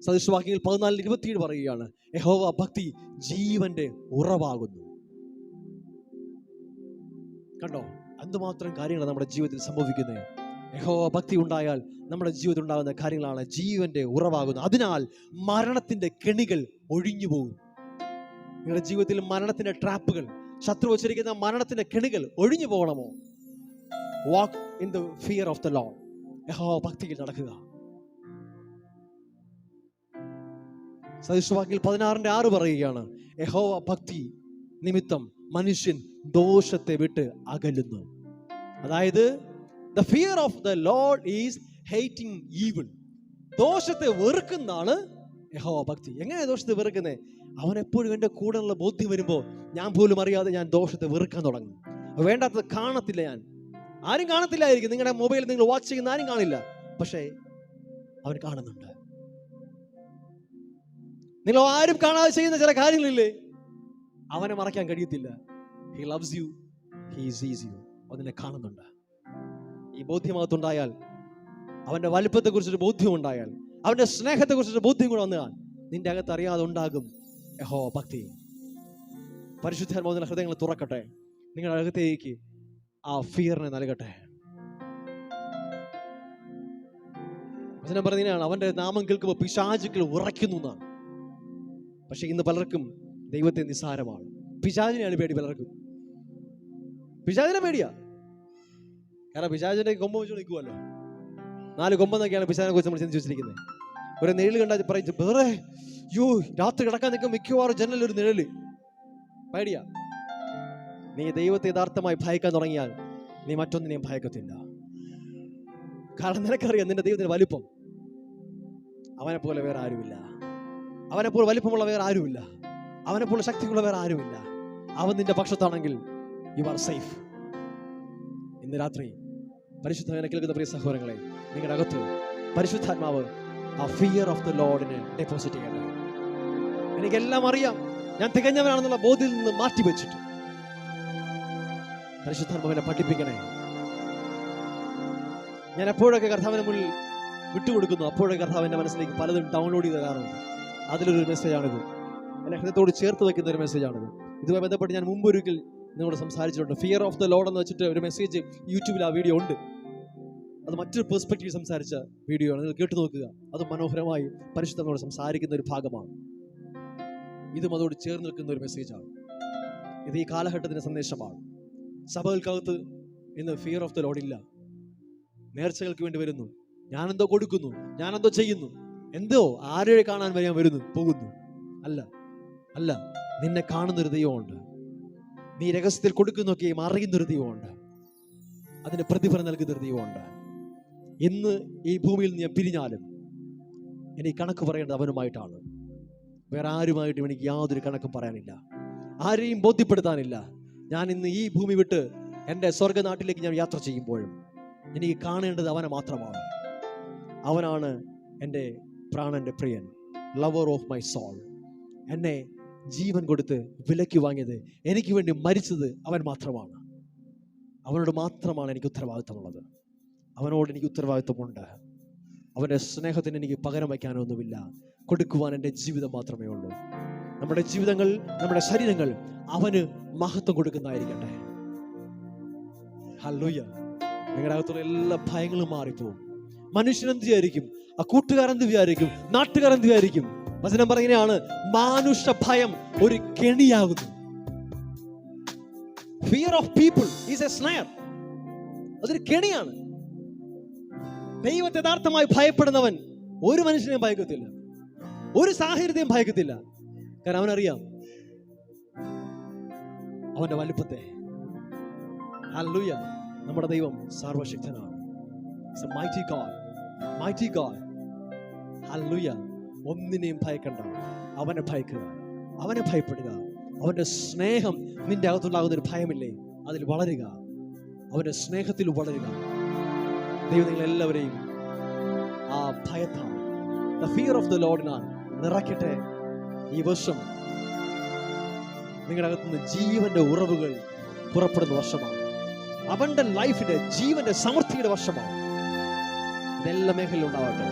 സദൃശവാക്യങ്ങൾ 14:27 പറയുകയാണ്, യഹോവ ഭക്തി ജീവന്റെ ഉറവാകുന്നു. കണ്ടോ, എന്തുമാത്രം കാര്യങ്ങളാണ് നമ്മുടെ ജീവിതത്തിൽ സംഭവിക്കുന്നത്. യഹോവ ഭക്തി ഉണ്ടായാൽ നമ്മുടെ ജീവിതത്തിൽ ഉണ്ടാകുന്ന കാര്യങ്ങളാണ് ജീവന്റെ ഉറവാകുന്നത്. അതിനാൽ മരണത്തിന്റെ കെണികൾ ഒഴിഞ്ഞു പോകും. നിങ്ങളുടെ ജീവിതത്തിൽ മരണത്തിന്റെ ട്രാപ്പുകൾ, ശത്രു വച്ചിരിക്കുന്ന മരണത്തിന്റെ കെണികൾ ഒഴിഞ്ഞു പോകണമോ? Walk in the fear of the Lord. യഹോവ ഭക്തിയിൽ നടക്കുക. സദൃശവാക്യങ്ങൾ 16:6 പറയുകയാണ്, യഹോവ ഭക്തി നിമിത്തം മനുഷ്യൻ ദോഷത്തെ വിട്ട് അകലുന്നു. അതായത് the fear of the Lord is hating evil. ദോഷത്തെ വെറുക്കുന്നതാണ് യഹോവ ഭക്തി. എങ്ങനെയാ ദോഷത്തെ വെറുക്കുന്നത്? അവൻ എപ്പോഴും എൻ്റെ കൂടെയുള്ള ബോധ്യം വരുമ്പോൾ ഞാൻ പോലും അറിയാതെ ഞാൻ ദോഷത്തെ വെറുക്കാൻ തുടങ്ങും. വേണ്ടാത്തത് കാണത്തില്ല. ഞാൻ ആരും കാണത്തില്ലായിരിക്കും. നിങ്ങളുടെ മൊബൈൽ നിങ്ങൾ വാച്ച് ചെയ്യുന്ന ആരും കാണില്ല, പക്ഷേ അവൻ കാണുന്നുണ്ട്. നിങ്ങൾ ആരും കാണാതെ ചെയ്യുന്ന ചില കാര്യങ്ങളില്ലേ, അവനെ മറയ്ക്കാൻ കഴിയത്തില്ല. He loves you, he sees you. അതിനെ കാണുന്നുണ്ട്. ഈ ബോധ്യമകത്തുണ്ടായാൽ, അവന്റെ വലിപ്പത്തെ കുറിച്ചൊരു ബോധ്യം ഉണ്ടായാൽ, അവന്റെ സ്നേഹത്തെ കുറിച്ചൊരു ബോധ്യം കൂടെ വന്നാൽ നിന്റെ അകത്ത് അറിയാതെ ഉണ്ടാകും യഹോവ ഭക്തി. പരിശുദ്ധാത്മാവിന്റെ ഹൃദയങ്ങളെ തുറക്കട്ടെ. നിങ്ങളുടെ അകത്തേക്ക് ആ ഫിയറിനെ നൽകട്ടെ. വചനം പറഞ്ഞാണ്, അവന്റെ നാമം കേൾക്കുമ്പോൾ പിശാചുക്കൾ ഉറയ്ക്കുന്നു എന്നാണ്. പക്ഷെ ഇന്ന് പലർക്കും ദൈവത്തെ നിസ്സാരമാണ്. പിശാചിനെയാണ് പേടി പലർക്കും. പിശാചിനെ പേടിയാ. കാരണം പിശാചിന്റെ കൊമ്പ് വെച്ച് നിൽക്കുമല്ലോ. 4 കൊമ്പെന്നൊക്കെയാണ് പിശാചിനെ കുറിച്ച് നമ്മൾ ചിന്തിച്ചു വെച്ചിരിക്കുന്നത്. ഒരു നിഴല് കണ്ടാൽ പറയും, വേറെ രാത്രി കിടക്കാൻ നിൽക്കും മിക്കവാറും ജനലൊരു നിഴല്. പേടിയാ. നീ ദൈവത്തെ യഥാർത്ഥമായി ഭയക്കാൻ തുടങ്ങിയാൽ നീ മറ്റൊന്നിനെയും ഭയക്കത്തില്ല. കാരണം നിനക്കറിയാം നിന്റെ ദൈവത്തിന്റെ വലിപ്പം. അവനെ പോലെ വേറെ ആരുമില്ല. അവനെ പോലെ വലിപ്പമുള്ള വേറെ ആരുമില്ല. അവനെ പോലെ ശക്തിയുള്ള വേറെ ആരുമില്ല. അവൻ നിന്റെ പക്ഷത്താണെങ്കിൽ യു ആർ സേഫ്. ഇന്ന് രാത്രി പരിശുദ്ധനെ കേൾക്കുന്ന പ്രിയ സഹോദരങ്ങളെ, നിങ്ങളുടെ അകത്ത് പരിശുദ്ധാത്മാവ് ആ ഫിയർ ഓഫ് ദ ലോർഡിനെ ഡെപ്പോസിറ്റ് ചെയ്യട്ടെ. എനിക്കെല്ലാം അറിയാം, ഞാൻ തികഞ്ഞവനാണെന്നുള്ള ബോധ്യത്തിൽ നിന്ന് മാറ്റി വെച്ചിട്ട് പരിശുദ്ധാത്മാവിനെ പഠിപ്പിക്കണേ. ഞാൻ എപ്പോഴൊക്കെ കർത്താവിന് മുന്നിൽ വിട്ടുകൊടുക്കുന്നു, അപ്പോഴൊക്കെ കർത്താവിന്റെ മനസ്സിലേക്ക് പലതും ഡൗൺലോഡ് ചെയ്ത് തരാറുണ്ട്. അതിലൊരു മെസ്സേജാണിത്. എന്റെ ഹൃദയത്തോട് ചേർത്ത് വെക്കുന്ന ഒരു മെസ്സേജാണിത്. ഇതുമായി ബന്ധപ്പെട്ട് ഞാൻ മുമ്പൊരിക്കൽ നിങ്ങളോട് സംസാരിച്ചിട്ടുണ്ട്. ഫിയർ ഓഫ് ദ ലോർഡ് എന്ന് വെച്ചിട്ട് ഒരു മെസ്സേജ് യൂട്യൂബിൽ ആ വീഡിയോ ഉണ്ട്. അത് മറ്റൊരു പെർസ്പെക്റ്റീവ് സംസാരിച്ച വീഡിയോ ആണ്. നിങ്ങൾ കേട്ടു നോക്കുക. അത് മനോഹരമായി പരിശുദ്ധനോട് സംസാരിക്കുന്ന ഒരു ഭാഗമാണ്. ഇതും അതോട് ചേർന്ന് നിൽക്കുന്ന ഒരു മെസ്സേജാണ്. ഇത് ഈ കാലഘട്ടത്തിന്റെ സന്ദേശമാണ്. സഭകൾക്കകത്ത് ഇന്ന് ഫിയർ ഓഫ് ദ ലോർഡ് ഇല്ല. നേർച്ചകൾക്ക് വേണ്ടി വരുന്നു, ഞാനെന്തോ കൊടുക്കുന്നു, ഞാനെന്തോ ചെയ്യുന്നു, എന്തോ ആരെ കാണാൻ വരാൻ വരുന്നു, പോകുന്നു. അല്ല അല്ല, നിന്നെ കാണുന്നൊരു ദൈവമുണ്ട്. നീ രഹസ്യത്തിൽ കൊടുക്കുന്നൊക്കെയും അറിയുന്നൊരു ദൈവമുണ്ട്. അതിന് പ്രതിഫലം നൽകുന്നൊരു ദൈവമുണ്ട്. ഇന്ന് ഈ ഭൂമിയിൽ ഞാൻ പിരിഞ്ഞാലും എനിക്ക് കണക്ക് പറയേണ്ടത് അവനുമായിട്ടാണ്. വേറെ ആരുമായിട്ടും എനിക്ക് യാതൊരു കണക്കും പറയാനില്ല, ആരെയും ബോധ്യപ്പെടുത്താനില്ല. ഞാൻ ഇന്ന് ഈ ഭൂമി വിട്ട് എൻ്റെ സ്വർഗനാട്ടിലേക്ക് ഞാൻ യാത്ര ചെയ്യുമ്പോഴും എനിക്ക് കാണേണ്ടത് അവനെ മാത്രമാണ്. അവനാണ് എൻ്റെ പ്രാണന്റെ പ്രിയൻ, ലവർ ഓഫ് മൈ സോൾ. എന്നെ ജീവൻ കൊടുത്ത് വിലയ്ക്ക് വാങ്ങിയത്, എനിക്ക് വേണ്ടി മരിച്ചത് അവൻ മാത്രമാണ്. അവനോട് മാത്രമാണ് എനിക്ക് ഉത്തരവാദിത്തമുള്ളത്. അവനോട് എനിക്ക് ഉത്തരവാദിത്തമുണ്ട്. അവൻ്റെ സ്നേഹത്തിന് എനിക്ക് പകരം വയ്ക്കാനൊന്നുമില്ല. കൊടുക്കുവാൻ എൻ്റെ ജീവിതം മാത്രമേ ഉള്ളൂ. നമ്മുടെ ജീവിതങ്ങൾ, നമ്മുടെ ശരീരങ്ങൾ അവന് മഹത്വം കൊടുക്കുന്നതായിരിക്കട്ടെ. ഹല്ലേലൂയ. നിങ്ങളുടെ അകത്തുള്ള എല്ലാ ഭയങ്ങളും മാറിപ്പോവും. മനുഷ്യനെന്ത് വിചാരിക്കും, ആ കൂട്ടുകാരെന്ത് വിചാരിക്കും, നാട്ടുകാരെന്ത് വിചാരിക്കും? വചനം പറയുകയാണ്, മാനുഷ ഭയം ഒരു കെണിയാകുന്നു. Fear of people is a snare. അതൊരു കെണിയാണ്. ദൈവത്തെ യഥാർത്ഥമായി ഭയപ്പെടുന്നവൻ ഒരു മനുഷ്യനെയും ഭയക്കത്തില്ല, ഒരു സാഹചര്യത്തെയും ഭയക്കത്തില്ല. കാരണം അവനറിയാം അവന്റെ വലുപ്പത്തെ. ഹല്ലേലൂയ. നമ്മുടെ ദൈവം സർവശക്തനാണ്. He's a mighty God, mighty God. Hallelujah. ഒന്നിനെയും ഭയക്കണ്ട, അവനെ ഭയക്കുക, അവനെ ഭയപ്പെടുക. അവന്റെ സ്നേഹം നിന്റെ അകത്തുണ്ടാകുന്ന ഒരു ഭയമില്ലേ, അതിൽ വളരുക, അവന്റെ സ്നേഹത്തിൽ വളരുക. ദൈവം നിങ്ങളെല്ലാവരെയും ആ ഭയത്താൽ, the fear of the Lord നിറയ്ക്കട്ടെ. ഈ വർഷം നിങ്ങളുടെ അകത്തുനിന്ന് ജീവന്റെ ഉറവുകൾ പുറപ്പെടുന്ന വർഷമാണ്. അവന്റെ ലൈഫിന്റെ ജീവന്റെ സമൃദ്ധിയുടെ വർഷമാണ്. ഇതെല്ലാ മേഖലയിലും ഉണ്ടാവട്ടെ.